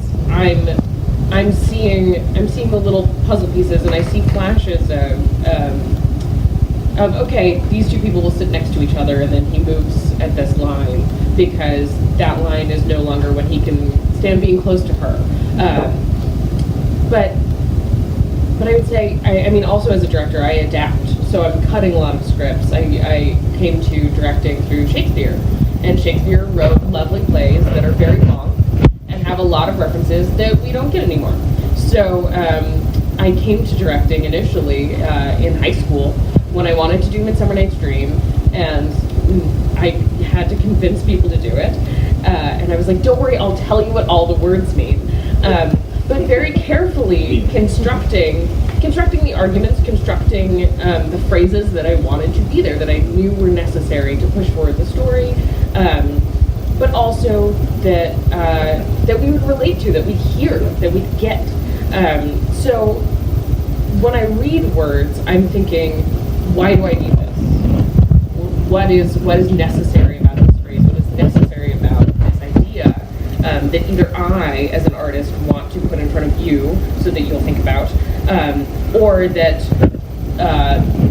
I'm seeing the little puzzle pieces, and I see flashes of okay, these two people will sit next to each other, and then he moves at this line because that line is no longer when he can stand being close to her. But I would say, I mean, also as a director, I adapt. So I'm cutting a lot of scripts. I came to directing through Shakespeare, and Shakespeare wrote lovely plays that are very long and have a lot of references that we don't get anymore. So I came to directing initially in high school when I wanted to do Midsummer Night's Dream, and I had to convince people to do it. And I was like, don't worry, I'll tell you what all the words mean. But very carefully constructing the arguments, constructing the phrases that I wanted to be there, that I knew were necessary to push forward the story, but also that we would relate to, that we'd hear, that we'd get. So when I read words, I'm thinking, why do I need this? What is necessary about this phrase? What is necessary about this idea that either I, as an artist, want to put in front of you so that you'll think about, or that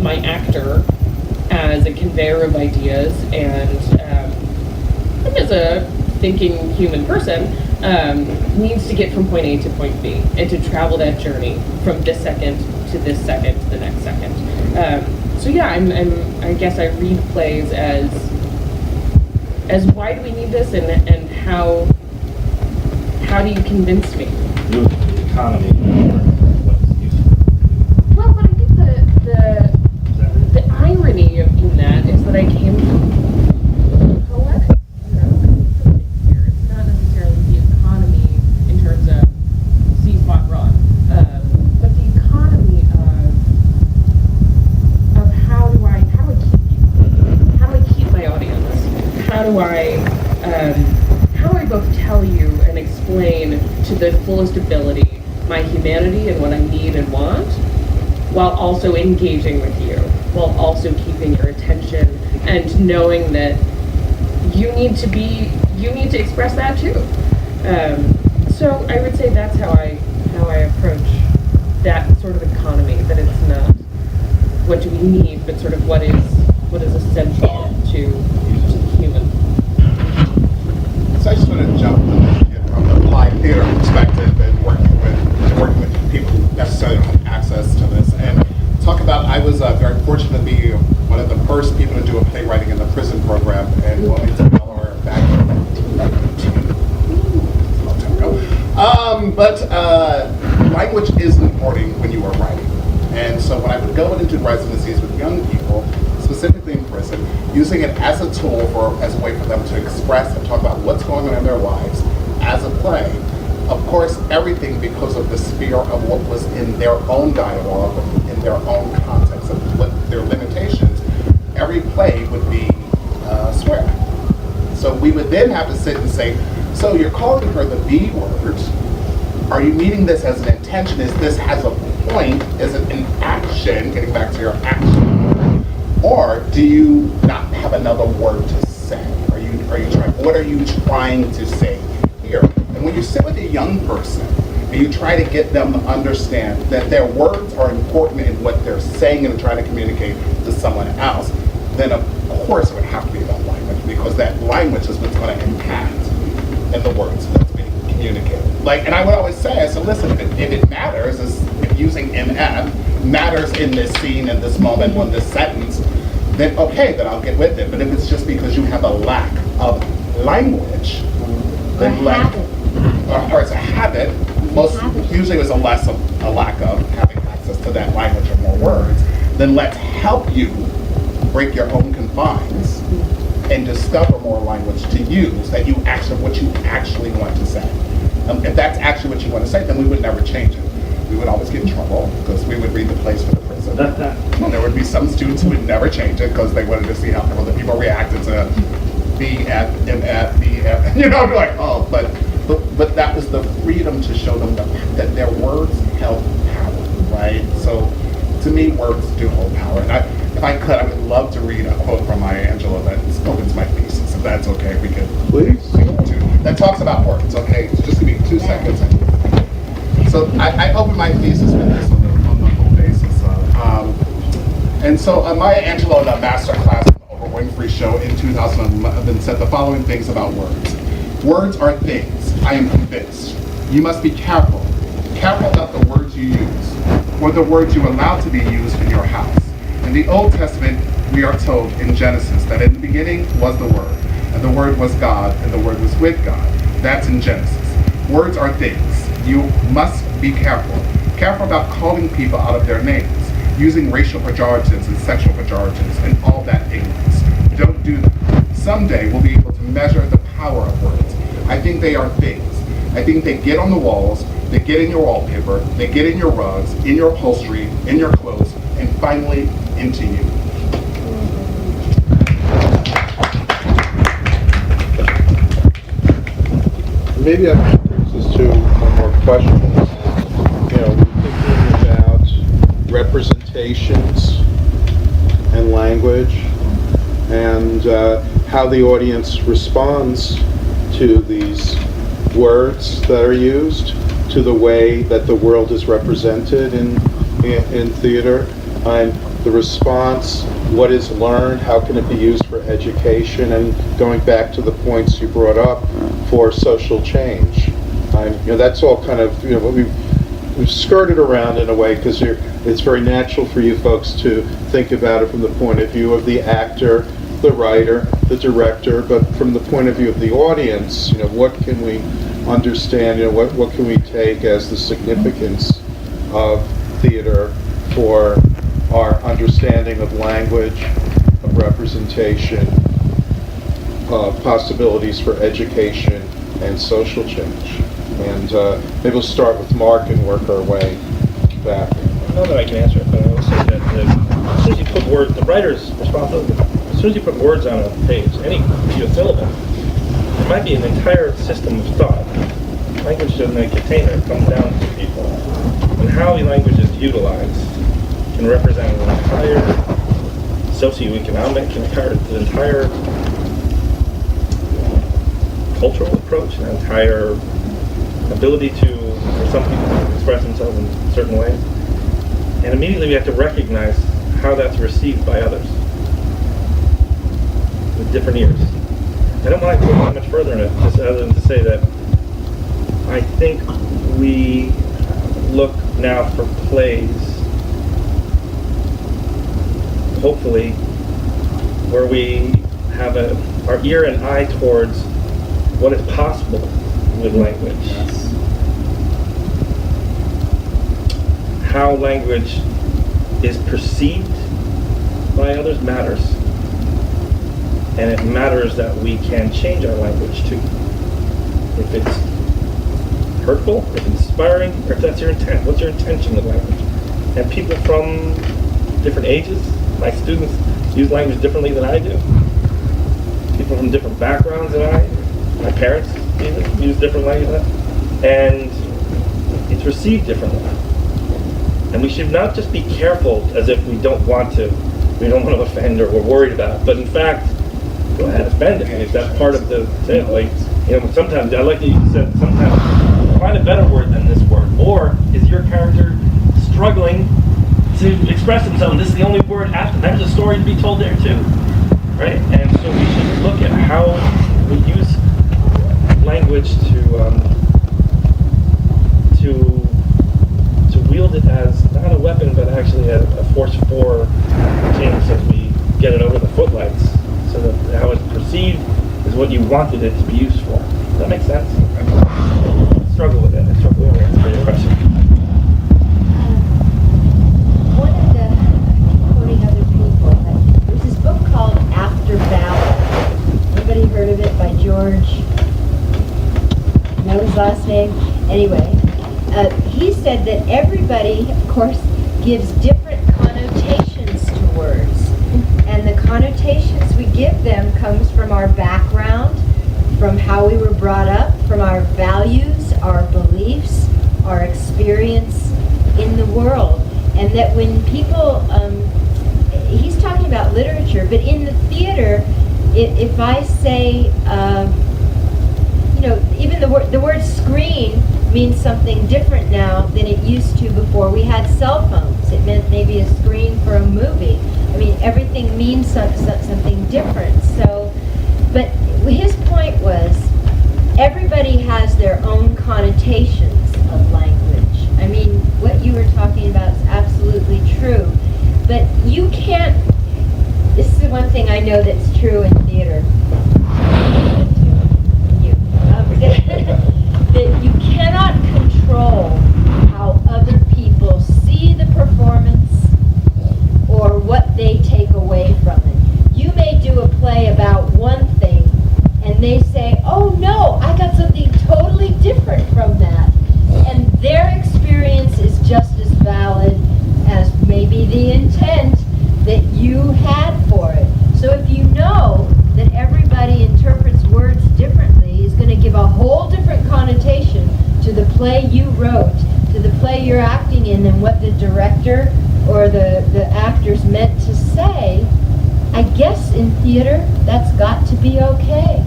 my actor, as a conveyor of ideas and as a thinking human person, needs to get from point A to point B, and to travel that journey from this second to this second to the next second. So yeah, I guess I read plays as why do we need this, and how do you convince me? Move the economy towards what's useful. Well, but I think the irony in that is that I came from poetics. You know, from Shakespeare. It's not necessarily the economy in terms of see spot run, but the economy of how do I keep people? How do I keep my audience? How do I fullest ability my humanity and what I need and want, while also engaging with you, while also keeping your attention and knowing that you need to express that too. So I would say that's how I approach that sort of economy, that it's not what do we need, but sort of what is essential to the human. So I just want to jump from the applied theater perspective and working with people who necessarily don't have access to this, and talk about, I was very fortunate to be one of the first people to do a playwriting in the prison program in Wilmington, Delaware, back in 1992. A long time ago. But language is important when you are writing. And so when I would go into residencies with young people, specifically in prison, using it as a tool as a way for them to express and talk about what's going on in their lives as a play. Of course, everything because of the sphere of what was in their own dialogue, in their own context of what their limitations, every play would be swear. So we would then have to sit and say, so you're calling her the B word. Are you meaning this as an intention? Is this as a point? Is it an action? Getting back to your action word. Or do you not have another word to say? Are you trying? What are you trying to say here? And when you sit with a young person and you try to get them to understand that their words are important in what they're saying and trying to communicate to someone else, then of course it would have to be about language, because that language is what's going to impact in the words that's being communicated. And I would always say, I said, listen, if it matters, if using MF matters in this scene, in this moment, or this sentence, then okay, then I'll get with it. But if it's just because you have a lack of language, then or it's a habit, usually it's a lack of having access to that language or more words, then let's help you break your own confines and discover more language to use what you actually want to say. If that's actually what you want to say, then we would never change it. We would always get in trouble because we would read the plays for the prison. Well, there would be some students who would never change it because they wanted to see how other people reacted to BF, MF, BF. Be like, oh, but that was the freedom to show them that their words held power, right? So to me, words do hold power. And if I could, I would love to read a quote from Maya Angelou that opens my thesis, if that's okay, if we could. Please. That talks about words, okay? So just give me 2 seconds. So I opened my thesis with this on the whole basis. And so Maya Angelou in a master class on the Oprah Winfrey Show in 2011 said the following things about words. Words are things, I am convinced. You must be careful. Careful about the words you use, or the words you allow to be used in your house. In the Old Testament, we are told in Genesis that in the beginning was the Word, and the Word was God, and the Word was with God. That's in Genesis. Words are things. You must be careful. Careful about calling people out of their names, using racial pejoratives and sexual pejoratives and all that ignorance. Don't do that. Someday we'll be able to measure the power of words. I think they are things. I think they get on the walls, they get in your wallpaper, they get in your rugs, in your upholstery, in your clothes, and finally into you. Maybe that brings us to one more question. We're thinking about representations and language and how the audience responds to these words that are used, to the way that the world is represented in theater, and the response, what is learned, how can it be used for education, and going back to the points you brought up for social change. That's all kind of what we've skirted around in a way, because it's very natural for you folks to think about it from the point of view of the actor, the writer, the director, but from the point of view of the audience, what can we understand, what can we take as the significance of theater for our understanding of language, of representation, possibilities for education and social change. And maybe we'll start with Mark and work our way back. I don't know that I can answer it, but I will say that as soon as you put words, the writer's responsibility, as soon as you put words on a page, any syllable, there might be an entire system of thought Language isn't a container, it comes down to people. And how language is utilized can represent an entire socioeconomic, the entire cultural approach, an entire ability for some people to express themselves in certain ways. And immediately we have to recognize how that's received by others with different ears. I don't want to go much further in it, just other than to say that I think we look now for plays, hopefully, where we have our ear and eye towards what is possible with language. How language is perceived by others matters. And it matters that we can change our language too. If it's hurtful, if it's inspiring, or if that's your intent. What's your intention with language? And people from different ages, my students use language differently than I do. People from different backgrounds than my parents even use different language than I. And it's received differently. And we should not just be careful as if we don't want to offend or we're worried about it. But in fact, go ahead, offend it. If that's part of the thing, sometimes, I like that you said, sometimes find a better word than this word. Or is your character struggling to express himself, and this is the only word after? There's a story to be told there too, right? And so we should look at how we use language to wield it as not a weapon, but actually a force for change, as we get it over the footlights, so that how it's perceived is what you wanted it to be used for. Does that make sense? I struggle with it. I struggle with it. That's pretty impressive. One of the, quoting other people, there's this book called After Ballad. Anybody heard of it? By George, know his last name? Anyway, he said that everybody, of course, gives different connotations to words. And the connotations we give them comes from our background, from how we were brought up, from our values, our beliefs, our experience in the world. And that when people, he's talking about literature, but in the theater, if I say, even the word screen means something different now than it used to before we had cell phones. It meant maybe a screen for a movie. I mean, everything means something different. So, but his point was, everybody has their own connotations of language. I mean, what you were talking about is absolutely true. But you can't, this is the one thing I know that's true in theater. That you cannot control how other people see the performance or what they take away from it. You may do a play about one thing and they say, oh no, I got something totally different from that. And their experience is just as valid as maybe the intent that you had for it. So if you know that everybody interprets words differently, is going to give a whole different connotation to the play you wrote, to the play you're acting in, than what the director or the actors meant to say. I guess in theater, that's got to be okay.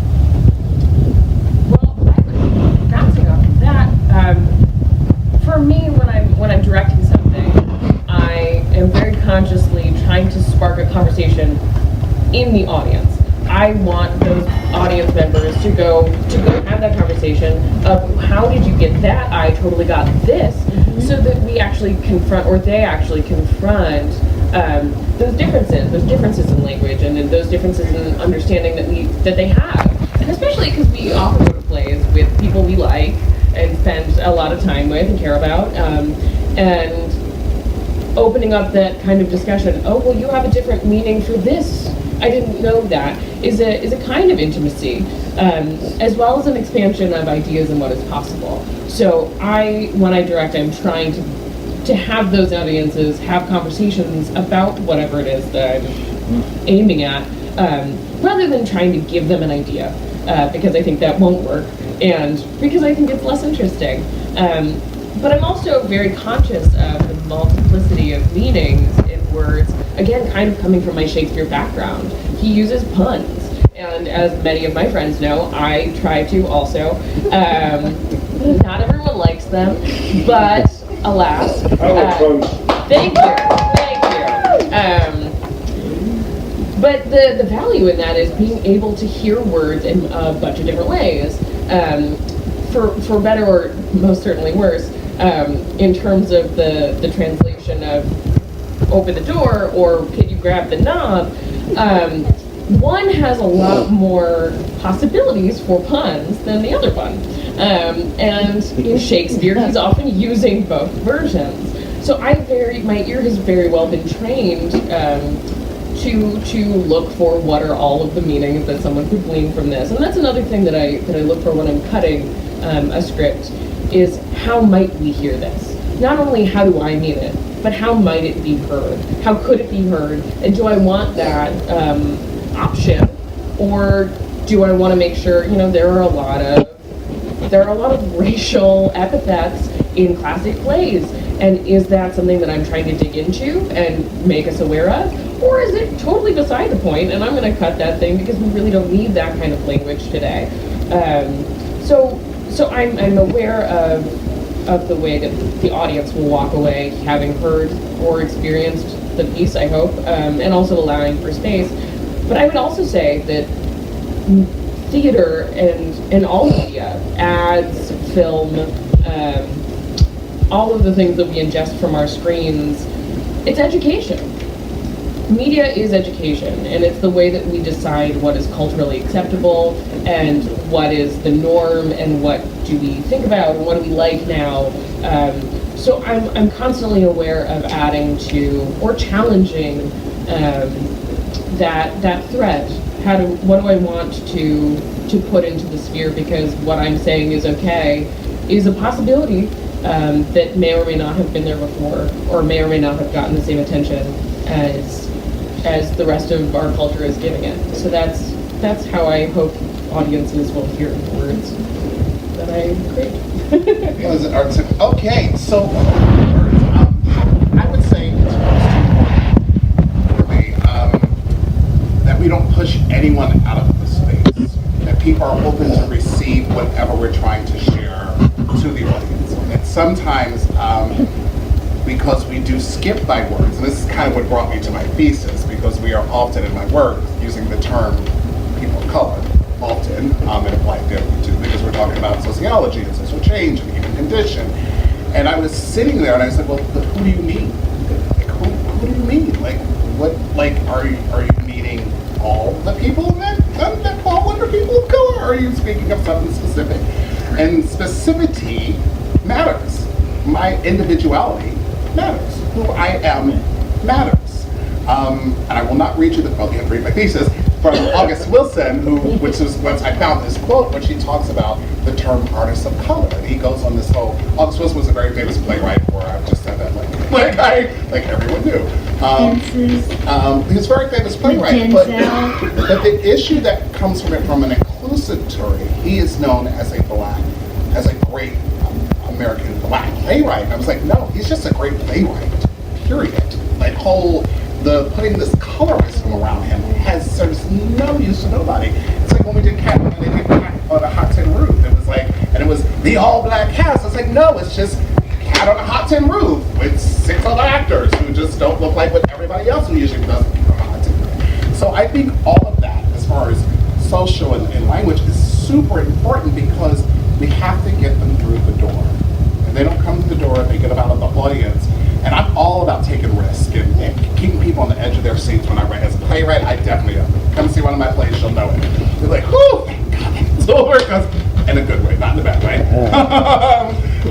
Well, bouncing off of that, for me, when I'm directing something, I am very consciously trying to spark a conversation in the audience. I want those audience members to go have that conversation of, how did you get that? I totally got this. So that we actually confront, or they actually confront, those differences in language, and then those differences in understanding that they have. And especially because we often go to plays with people we like and spend a lot of time with and care about, and opening up that kind of discussion. Oh, well, you have a different meaning for this. I didn't know that. Is a kind of intimacy, as well as an expansion of ideas and what is possible. So when I direct, I'm trying to have those audiences have conversations about whatever it is that I'm aiming at, rather than trying to give them an idea, because I think that won't work. and because I think it's less interesting. But I'm also very conscious of the multiplicity of meanings in words, again, kind of coming from my Shakespeare background. He uses puns, and as many of my friends know, I try to also. Not everyone likes them, but alas. Thank you. But the value in that is being able to hear words in a bunch of different ways, for better or most certainly worse, in terms of the translation of open the door or can you grab the knob. One has a lot more possibilities for puns than the other one. And in Shakespeare, he's often using both versions. So my ear has very well been trained to look for what are all of the meanings that someone could glean from this. And that's another thing that I look for when I'm cutting a script, is how might we hear this? Not only how do I mean it, but how might it be heard? How could it be heard? And do I want that option, or do I want to make sure, there are a lot of racial epithets in classic plays, and is that something that I'm trying to dig into and make us aware of, or is it totally beside the point and I'm going to cut that thing because we really don't need that kind of language today? So I'm aware of the way that the audience will walk away having heard or experienced the piece, I hope, and also allowing for space. But I would also say that theater and all media, ads, film, all of the things that we ingest from our screens, it's education. Media is education, and it's the way that we decide what is culturally acceptable and what is the norm and what do we think about and what do we like now. So I'm constantly aware of adding to or challenging that threat. What do I want to put into the sphere, because what I'm saying is okay is a possibility that may or may not have been there before, or may or may not have gotten the same attention as the rest of our culture is giving it. So that's how I hope audiences will hear the words that I create. Okay, so I would say it's really that we don't push anyone out of the space, that people are open to receive whatever we're trying to share to the audience. And sometimes, because we do skip by words, and this is kind of what brought me to my thesis, because we are often in my work using the term people of color, often, in applied theory too, because we're talking about sociology and social change and human condition. And I was sitting there and I said, well, but who do you mean? Like, who do you mean? Like, what, like, are you meaning all the people that fall under people of color? Or are you speaking of something specific? And specificity matters. My individuality matters. Who I am matters. And I will not read you the quote, you have to read my thesis, from August Wilson, which is once I found this quote when she talks about the term artist of color. And he goes on this whole, August Wilson was a very famous playwright, or I've just said that like everyone knew. He was a very famous playwright, but the issue that comes from it from an inclusivity, he is known as a great American black playwright. And I was like, no, he's just a great playwright, period. Like putting this colorism around him serves no use to nobody. It's like when we did Cat on a Hot Tin Roof. It was like, and it was the all black cast. I was like, no, it's just Cat on a Hot Tin Roof with 6 other actors who just don't look like what everybody else who usually does on a Hot Tin Roof. So I think all of that, as far as social and language, is super important because we have to get them through the door. If they don't come through the door, they get them out of the audience. And I'm all about taking risks and keeping people on the edge of their seats when I write. As a playwright, I definitely am. Come see one of my plays, you'll know it. You're like, whew, thank God it's over. In a good way, not in a bad way.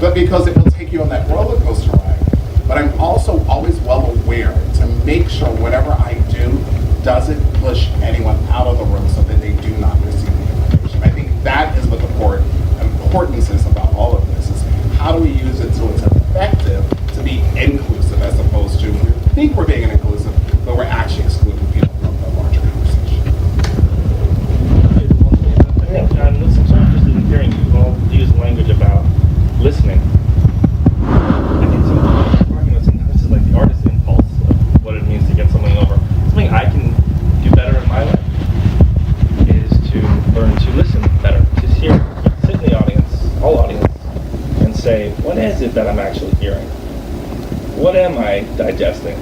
But because it will take you on that roller coaster ride. But I'm also always well aware to make sure whatever I do doesn't push anyone out of the room so that they do not receive the information. I think that is what the importance is about all of this, is how do we use it so it's effective to be inclusive, as opposed to we think we're being inclusive, but we're actually excluding people from the larger conversation. I'm so interested in hearing you all what am I digesting?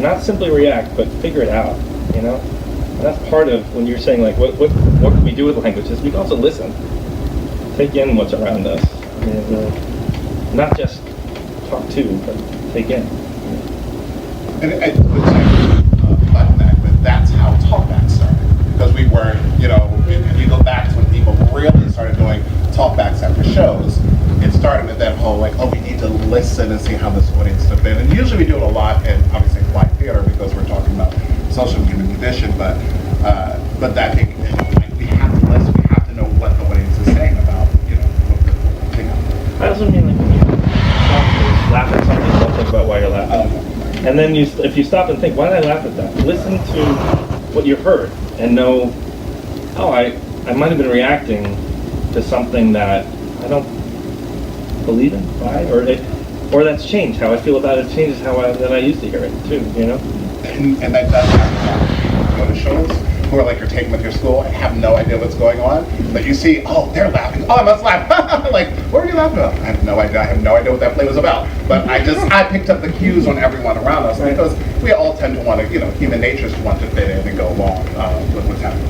Not simply react, but figure it out, you know? And that's part of when you're saying, like, what can we do with language? Is we can also listen. Take in what's around us. I mean, not just talk to, but take in. And I would say, button that, but that's how talkback started. Because we were, you know, if you go back to when people really started doing talkbacks after shows, it started with that whole, like, oh, we need to listen and see how this audience took in. And usually we do it a lot in, obviously, live theater because we're talking about social and human condition, but that thing, like, we have to listen, we have to know what the audience is saying about, you know, what we're thinking. I also mean, like, when you laugh at something, don't think about why you're laughing. And then if you stop and think, why did I laugh at that? Listen to what you heard and know, oh, I might have been reacting to something that I don't believe in, right? Or that's changed. How I feel about it changes how I used to hear it too, you know? And that does happen. Go to shows who are like you're taking with your school and have no idea what's going on, but you see, oh, they're laughing. Oh, I must laugh. Like, what are you laughing about? I have no idea. I have no idea what that play was about. But I picked up the cues on everyone around us because we all tend to want to, you know, human nature is to want to fit in and go along with what's happening.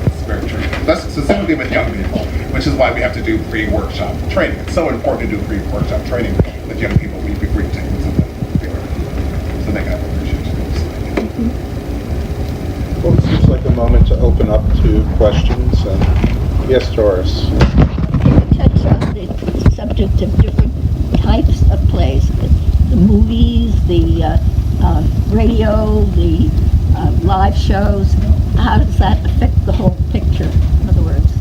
It's very true. That's specifically with young people, which is why we have to do pre-workshop training. It's so important to do pre-workshop training with young people before you take them to the theater, so they can have appreciation. Well, it seems like a moment to open up to questions. And yes, Doris. Touch on the subject of different types of plays, the movies, the radio, the live shows. How does that affect the whole picture, in other words?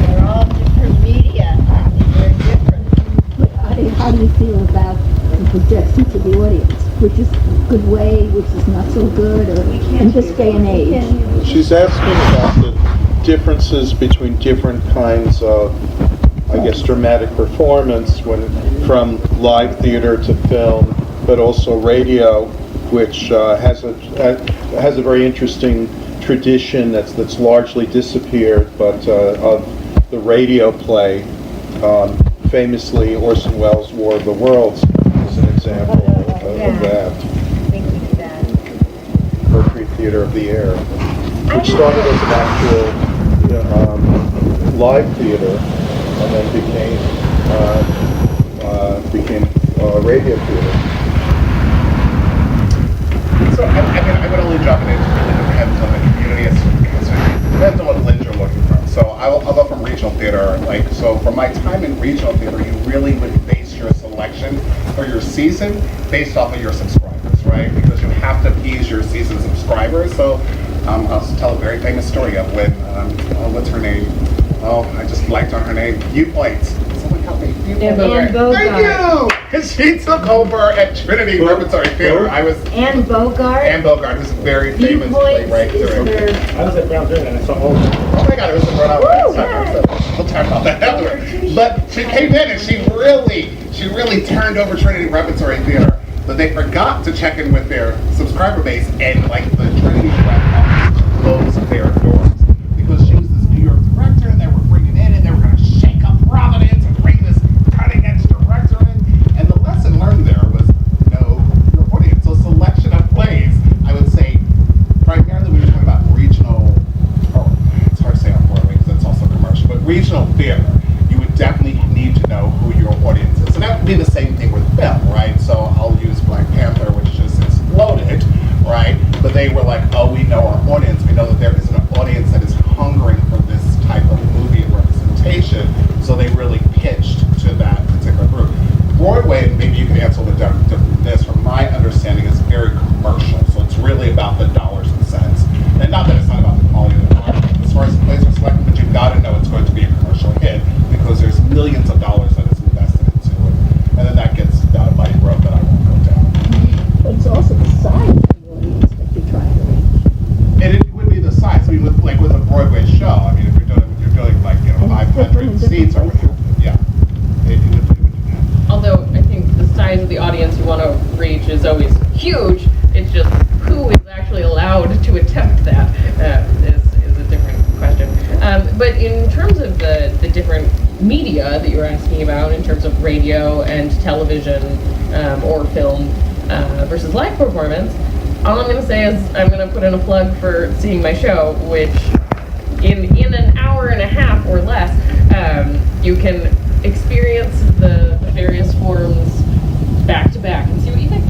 They're all different media, and they're different. But how do you feel about the projection to the audience? Which is a good way, which is not so good, or in this day and age? She's asking about the differences between different kinds of, I guess, dramatic performance from live theater to film, but also radio, which has a very interesting tradition that's largely disappeared, but of the radio play. Famously, Orson Welles' War of the Worlds is an example of that. Thank you for that. Mercury Theater of the Air, which started as an actual live theater and then became radio theater. So I would only jump in. It really depends on the community. It depends on what lens you're looking from. So I'll go from regional theater. Like, so from my time in regional theater, you really would base your selection for your season based off of your subscribers, right? Because you have to appease your season subscribers. So I'll tell a very famous story of when, what's her name? Oh, I just blanked on her name. Viewpoints. Someone help me. Anne Bogart. Thank you! Because she took over at Trinity Repertory Theater. Anne Bogart. Anne Bogart, who's a very famous Viewpoints playwright. is I was at Brown doing that, and I saw all of them. Oh my God, it was in Rhode Island. So we'll talk about that afterward. But she came in and she really turned over Trinity Repertory Theater. But they forgot to check in with their subscriber base, and like the Trinity rep closed their doors because she was this New York director, and they were bringing in, and they were going to shake up Providence and bring this cutting-edge director in. And the lesson learned there was know your audience. So selection of plays, I would say, primarily when you're talking about regional, or it's hard to say on Broadway because that's also commercial, but regional theater, you would definitely need to know who your audience is. And that would be the same thing with film, right? So I'll use Black Panther, which just exploded, right? But they were like, oh, we know our audience. We know that there is an audience that is hungering for this type of movie and representation. So they really pitched to that particular group. Broadway, and maybe you can answer this, from my understanding, is very commercial. So it's really about the dollars and cents. And not that it's not about the quality of the art. As far as the plays are selected, but you've got to know it's going to be a commercial hit because there's millions of dollars that is invested into it. And then that gets down a muddy road that I won't go down. But it's also the size of the audience that you're trying to reach. And it would be the size. I mean, with a Broadway show, I mean, if you're doing like, you know, 500 seats or whatever, yeah, it would depend. Although I think the size of the audience you want to reach is always huge, it's just who is actually allowed to attempt that is a different question. But in terms of the different media that you were asking about in terms of radio and television or film versus live performance, all I'm going to say is I'm going to put in a plug for seeing my show, which in an hour and a half or less, you can experience the various forms back to back and see what you think.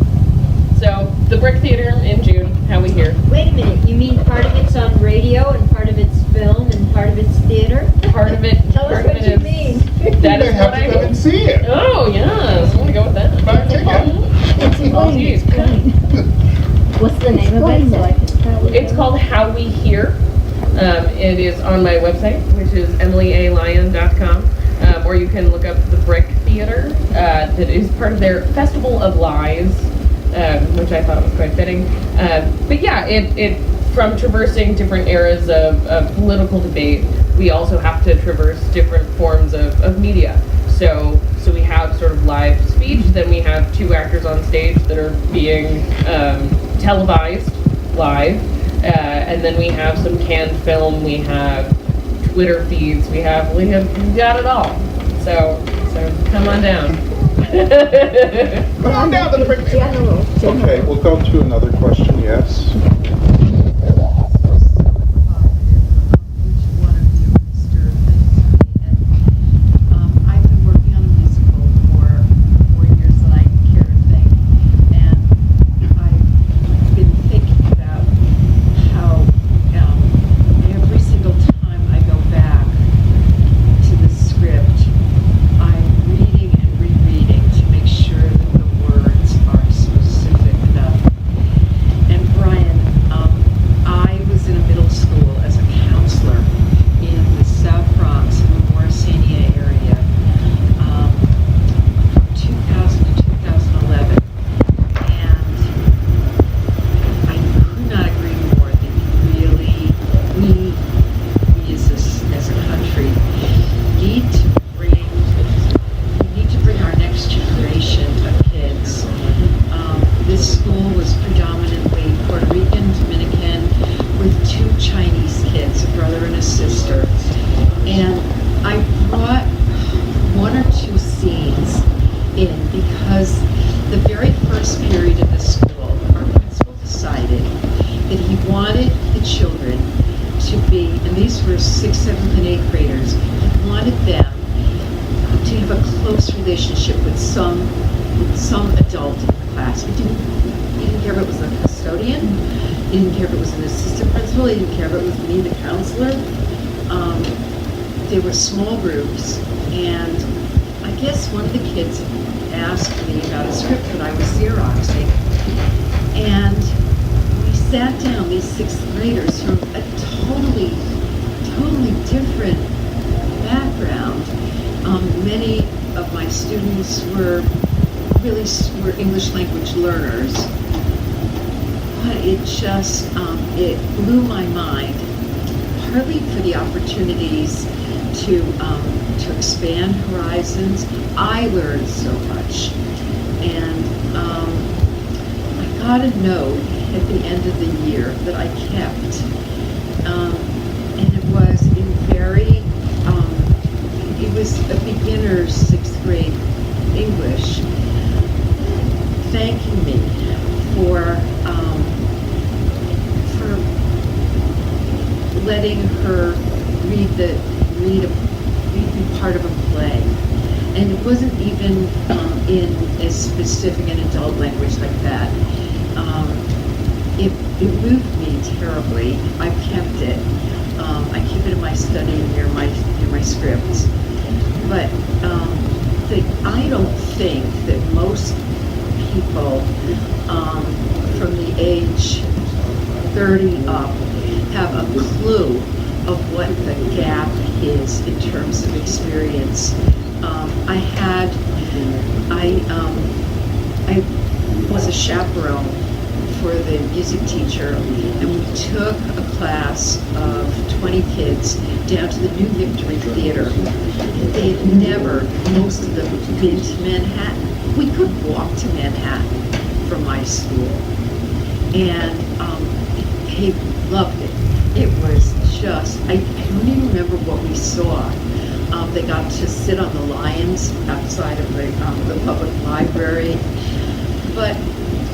So, the Brick Theater in June, How We Hear. Wait a minute, you mean part of it's on radio and part of it's film and part of it's theater? Part of it. Tell us what you mean. That They is have what to I come mean. and see it. Oh, yes. I'm going to go with that. Buy a ticket. Oh, geez. What's the name of it? So I can tell you. It's called How We Hear. It is on my website, which is emilyalion.com. Or you can look up the Brick Theater. That is part of their Festival of Lies, which I thought was quite fitting. But yeah, it from traversing different eras of political debate, we also have to traverse different forms of media. So we have sort of live speech, then we have two actors on stage that are being televised live, and then we have some canned film, we have Twitter feeds, we got it all. So come on down. Come on down to the Brick Theater. General. Okay, we'll go to another question, yes. I've been working on a musical for 4 years that I care to think, and I've been thinking about how every single time I go back to the script, I'm reading and rereading to make sure that the words are specific enough. And Brian, I was in a middle school as a counselor in the South Bronx, in the Morrisania area, from 2000 to 2011. And I could not agree more that we as a country need to bring our next generation of kids. This school was predominantly Puerto Rican, Dominican, with 2 Chinese kids, a brother and a sister. And I brought 1 or 2 scenes in because the very first period of the school, our principal decided that he wanted the children to be, and these were 6th, 7th, and 8th graders, he wanted them to have a close relationship with some adult in the class. He didn't care if it was a custodian, he didn't care if it was an assistant principal, he didn't care if it was me, the counselor. They were small groups, and I guess one of the kids asked me about a script that I was Xeroxing, and we sat down, these 6th graders from a totally different background. Many of my students were English language learners, but it just, it blew my mind, partly for the opportunities to expand horizons. I learned so much, and I got a note at the end of the year that I kept, and it was it was a beginner's 6th grade English, thanking me for letting her read part of a play, and it wasn't even in as specific an adult language like that. It moved me terribly. I've kept it. I keep it in my study near my scripts. But I don't think that most people from the age 30 up have a clue of what the gap is in terms of experience. I was a chaperone for the music teacher, and we took a class of 20 kids down to the New Victory Theater. They had never, most of them, been to Manhattan. We could walk to Manhattan from my school, and they loved it. It was just, I don't even remember what we saw, They got to sit on the lions outside of the public library. But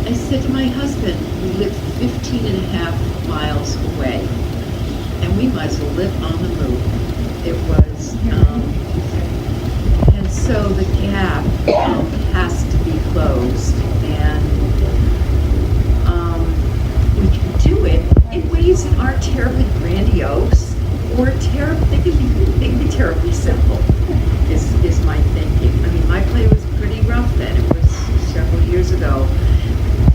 I said to my husband, we live 15 and a half miles away, and we might as well live on the move. It was, and so the gap has to be closed, and we can do it in ways that aren't terribly grandiose, or they can be terribly simple, is my thinking. I mean, my play was pretty rough then. It was several years ago.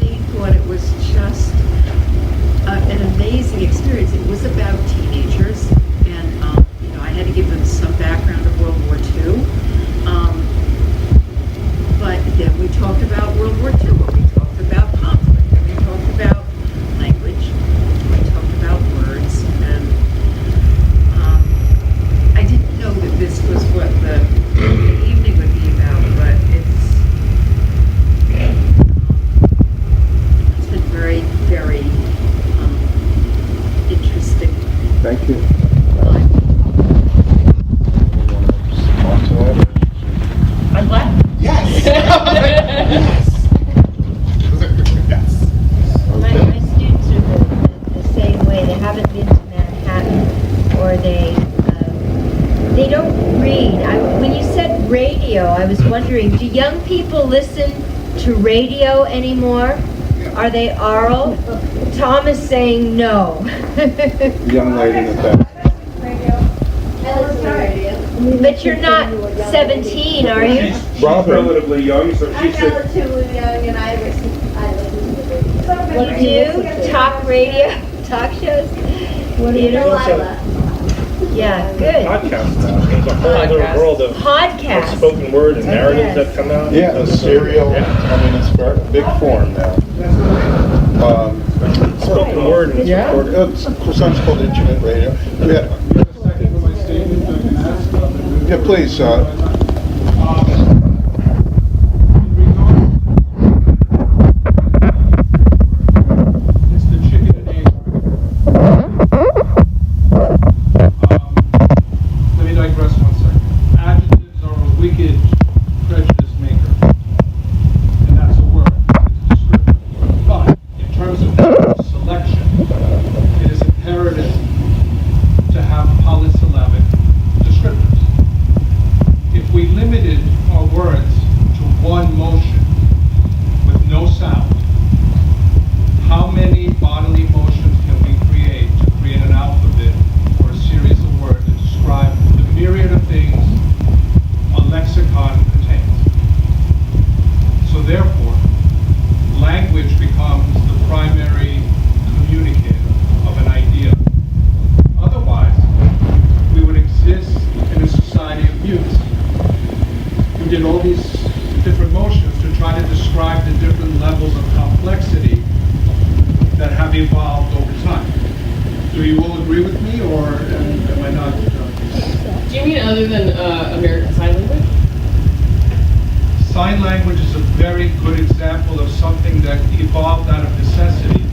They thought it was just an amazing experience. It was about teenagers, and I had to give them some background of World War II. But then we talked about World War II, and we talked about conflict, and we talked about language, and we talked about words, and I didn't know that this was what the evening would be about, but it's been very, very interesting. Thank you. I'm glad. Yes. Yes. My students are the same way. They haven't been to Manhattan, or they don't read. When you said radio, I was wondering, do young people listen to radio anymore? Are they oral? Tom is saying no. Young lady in the back. But you're not 17, are you? Robert. Relatively young, so she said. relatively young and I listen to You do? Talk radio? Talk shows? Theater? Delilah. Yeah, good. Podcasts now. There's a whole other Podcasts. world of Podcast. spoken word and narratives that come out. Yeah, a serial, I mean, it's very big form now. Spoken word and Yeah. Sometimes called internet radio. Yeah, please, It's the chicken and egg. Let me digress 1 second. Adjectives are a wicked prejudice maker. And that's a word. It's descriptive. But in terms of selection, it is imperative to have polysyllabic descriptors. If we limited our words to one motion with no sound, how many bodily motions can we create to create an alphabet or a series of words that describe the myriad of things a lexicon contains? So therefore, language becomes the primary communicator of an idea. Otherwise, we would exist in a society of mutes who did all these different motions to try to describe the different levels of complexity that have evolved over time. Do you all agree with me, or am I not? Do you mean other than American Sign Language? Sign language is a very good example of something that evolved out of necessity,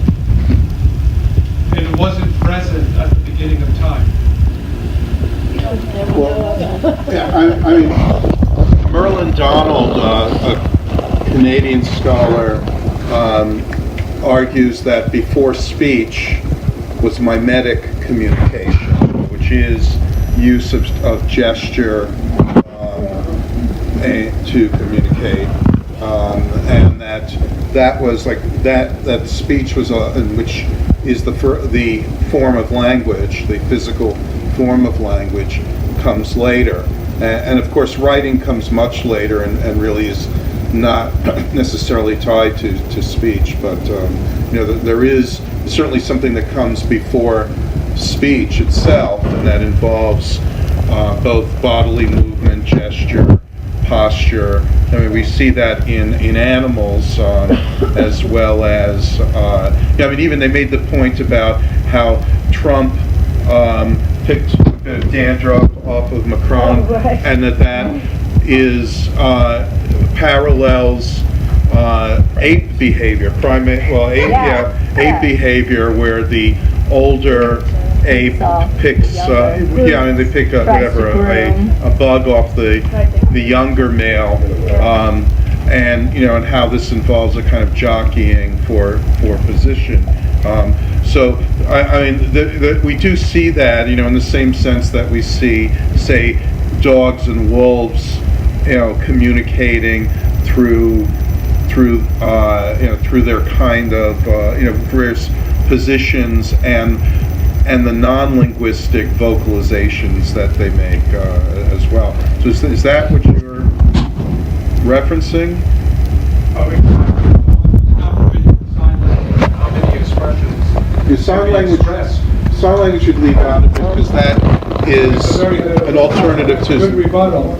and it wasn't present at the beginning of time. yeah, I mean, Merlin Donald, a Canadian scholar, argues that before speech was mimetic communication, which is use of gesture to communicate, and that was like that speech was which is the form of language, the physical form of language comes later, and of course writing comes much later and really is not necessarily tied to speech, but there is certainly something that comes before speech itself, and that involves both bodily movement, gesture, posture. I mean, we see that in animals as well as, I mean, even they made the point about how Trump picked a bit of dandruff off of Macron, and that is parallels ape behavior, ape behavior, where the older ape picks, yeah, I mean, they pick up whatever, a bug off the younger male, and you know, and how this involves a kind of jockeying for position. So I mean, we do see that, you know, in the same sense that we see, say, dogs and wolves, you know, communicating through you know, through their kind of you know, various positions and the non-linguistic vocalizations that they make as well. So is that what you're referencing? How many expressions? Your sign language should leave out of it, because that is an alternative Good rebuttal.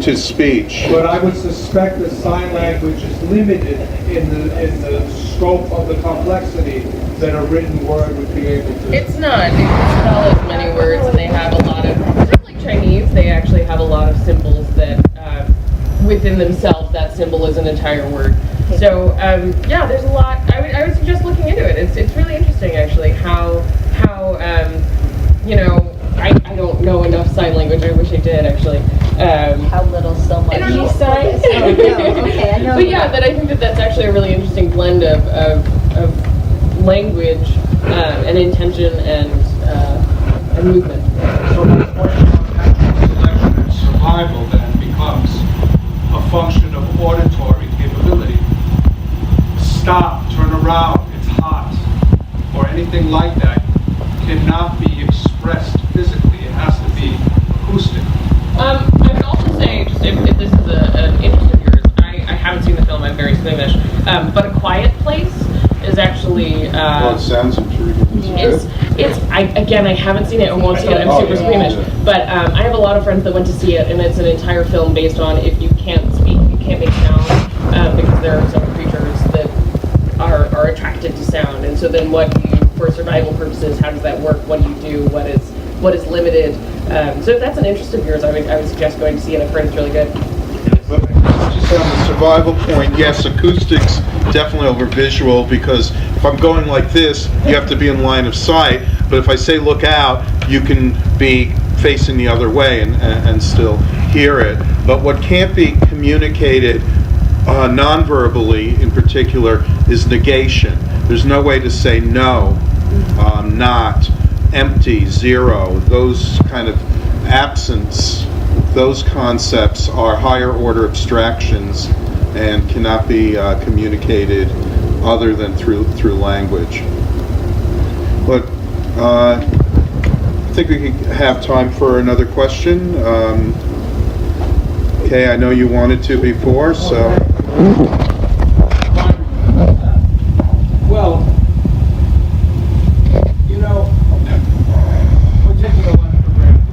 to speech. But I would suspect that sign language is limited in the scope of the complexity that a written word would be able to. It's not. They can spell as many words, and they have a lot of, sort of like Chinese, they actually have a lot of symbols that within themselves, that symbol is an entire word. So yeah, there's a lot. I would suggest looking into it. It's really interesting, actually, how you know, I don't know enough sign language. I wish I did, actually. How little, so much. Energy sign. Okay, I know. But yeah, that I think that's actually a really interesting blend of language and intention and movement. So the question of natural selection and survival then becomes a function of auditory capability. Stop, turn around, it's hot, or anything like that cannot be expressed physically. It has to be acoustic. I would also say, just if this is an interest of yours, I haven't seen the film, I'm very squeamish, but A Quiet Place is actually... Well, it sounds intriguing. I haven't seen it and won't see it, I'm super squeamish, but I have a lot of friends that went to see it, and it's an entire film based on if you can't speak, you can't make sound, because there are some creatures that are attracted to sound, and so then what do you, for survival purposes, how does that work, what do you do, what is limited, so if that's an interest of yours, I would suggest going to see it. I've heard it's really good. But just on the survival point, yes, acoustics definitely over visual, because if I'm going like this, you have to be in line of sight, but if I say look out, you can be facing the other way and still hear it. But what can't be communicated non-verbally in particular is negation. There's no way to say no, not, empty, zero. Those kind of absence, those concepts are higher order abstractions and cannot be communicated other than through language. But I think we could have time for another question. Okay, I know you wanted to before, so. Well, you know, we're taking a lot for granted.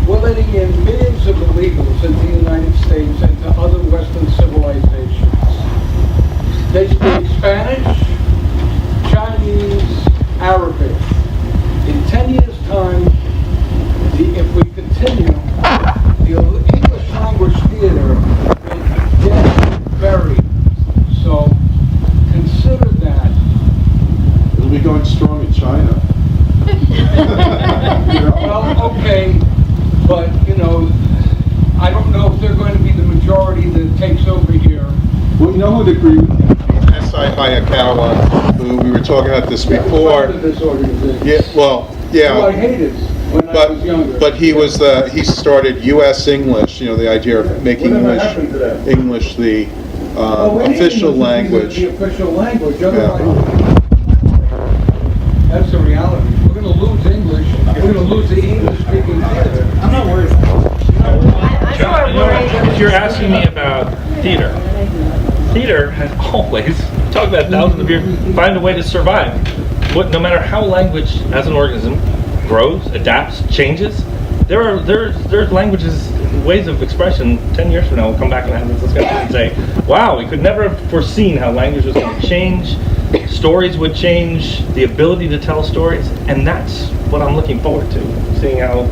We're letting in millions of illegals into the United States and to other Western civilizations. They speak Spanish, Chinese, Arabic. In 10 years' time, if we continue, the English language theater will get buried. So consider that. It'll be going strong in China. Well, okay, but you know, I don't know if they're going to be the majority that takes over here. Well, you know who'd agree with me? S.I. Hayakawa, who we were talking about this before. This organization. Yeah, well, yeah. Who I hated when I was younger. But he was he started U.S. English. You know, the idea of making English the official language. The official language. Otherwise, that's the reality. We're going to lose English. We're going to lose the English-speaking theater. I'm not worried. John, you know, if you're asking me about theater, theater has always, talk about thousands of years, find a way to survive. No matter how language as an organism grows, adapts, changes, there's languages, ways of expression. 10 years from now, we'll come back and have this discussion and say, wow, we could never have foreseen how language was going to change, stories would change, the ability to tell stories, and that's what I'm looking forward to, seeing how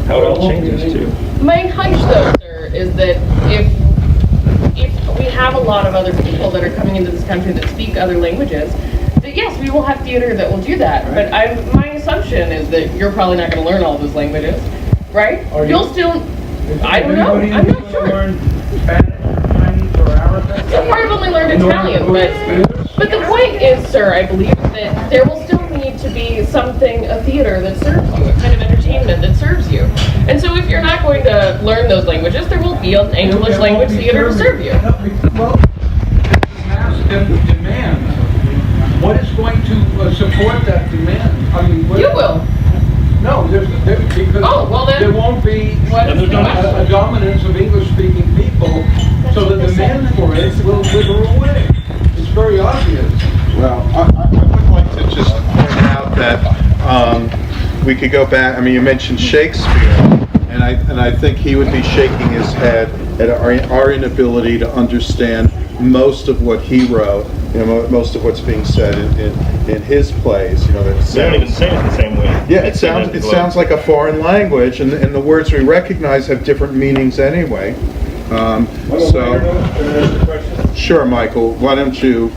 it all changes too. My hunch, though, sir, is that if we have a lot of other people that are coming into this country that speak other languages, yes, we will have theater that will do that. But my assumption is that you're probably not going to learn all those languages, right? You'll still. I don't know. I'm not sure. Learn Spanish, Chinese, or Arabic? So far, I've only learned Italian, but the point is, sir, I believe that there will still need to be something, a theater that serves you, a kind of entertainment that serves you. And so if you're not going to learn those languages, there will be an English language theater to serve you. Well, it's mass demand. What is going to support that demand? I mean, You will. No, because Oh, well then- there won't be a dominance of English-speaking people, so the demand for it will wither away. It's very obvious. Well, I would like to just point out that we could go back. I mean, you mentioned Shakespeare, and I think he would be shaking his head at our inability to understand most of what he wrote. Most of what's being said in his plays. That They don't even say it the same way. Yeah, it sounds like a foreign language, and the words we recognize have different meanings anyway. Sure, Michael. Why don't you?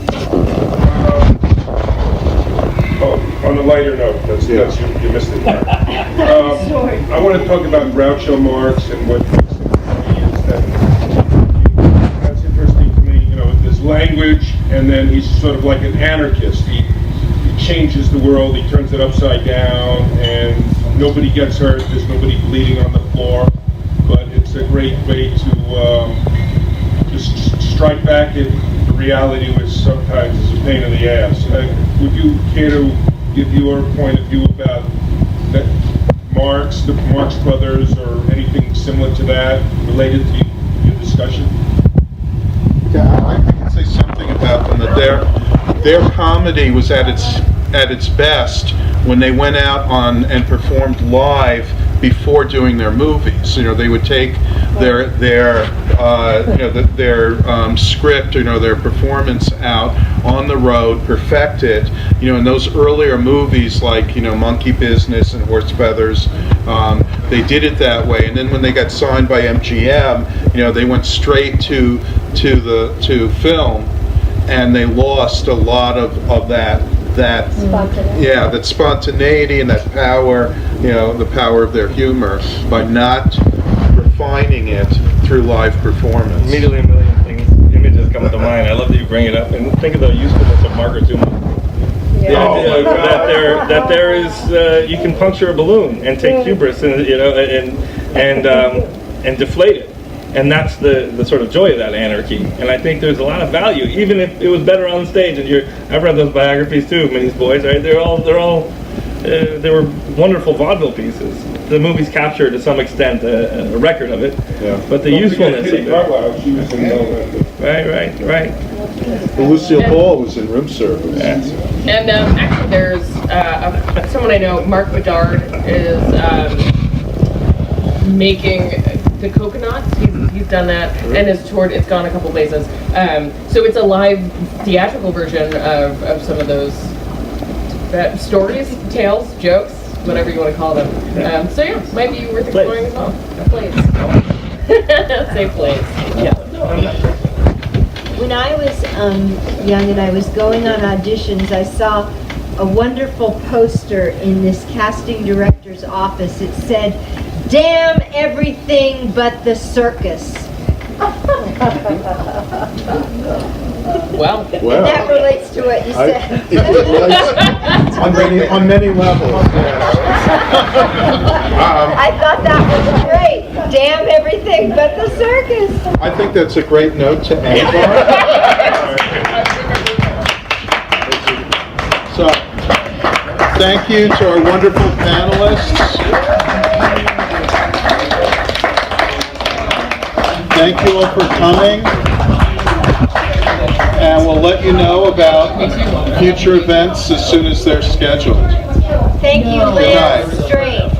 On a lighter note, you missed it. I want to talk about Groucho Marx and what makes him funny is that that's interesting to me. There's language, and then he's sort of like an anarchist. He changes the world, he turns it upside down, and nobody gets hurt, there's nobody bleeding on the floor, but it's a great way to just strike back at reality, which sometimes is a pain in the ass. Would you care to give your point of view about that the Marx Brothers, or anything similar to that related to your discussion? Yeah, I can say something about them. That their comedy was at its best when they went out and performed live before doing their movies. They would take their script, their performance out on the road, perfect it. In those earlier movies like Monkey Business and Horse Feathers, they did it that way. And then when they got signed by MGM, they went straight to film, and they lost a lot of that spontaneity. Yeah, that spontaneity and that power, the power of their humor, by not refining it through live performance. Immediately, a million images come to mind. I love that you bring it up, and think of the usefulness of Margaret Dumas. The idea that there is you can puncture a balloon and take hubris and deflate it. And that's the sort of joy of that anarchy. And I think there's a lot of value, even if it was better on stage. And I've read those biographies too, Minnie's Boys, right? They were wonderful vaudeville pieces. The movies capture to some extent a record of it, but the usefulness of it. She was in Right. Well, Lucille Ball was in Room Service. Yes. And actually, there's someone I know, Mark Bedard, is making the Coconuts. He's done that and has toured. It's gone a couple places. So it's a live theatrical version of some of those stories, tales, jokes, whatever you want to call them. So yeah, might be worth exploring as well. Plays. Say plays. Yeah. When I was young and I was going on auditions, I saw a wonderful poster in this casting director's office. It said, "Damn everything but the circus." Well. And that relates to what you said. On many levels. I thought that was great. Damn everything but the circus. I think that's a great note to end on. So, thank you to our wonderful panelists. Thank you all for coming. And we'll let you know about future events as soon as they're scheduled. Thank you, Good Liz night. Straight.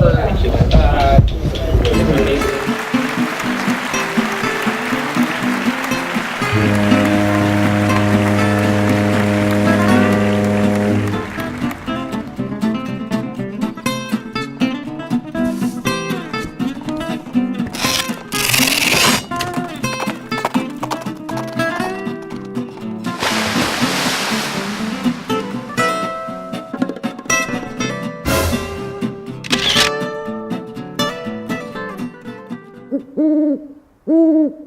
Thank you.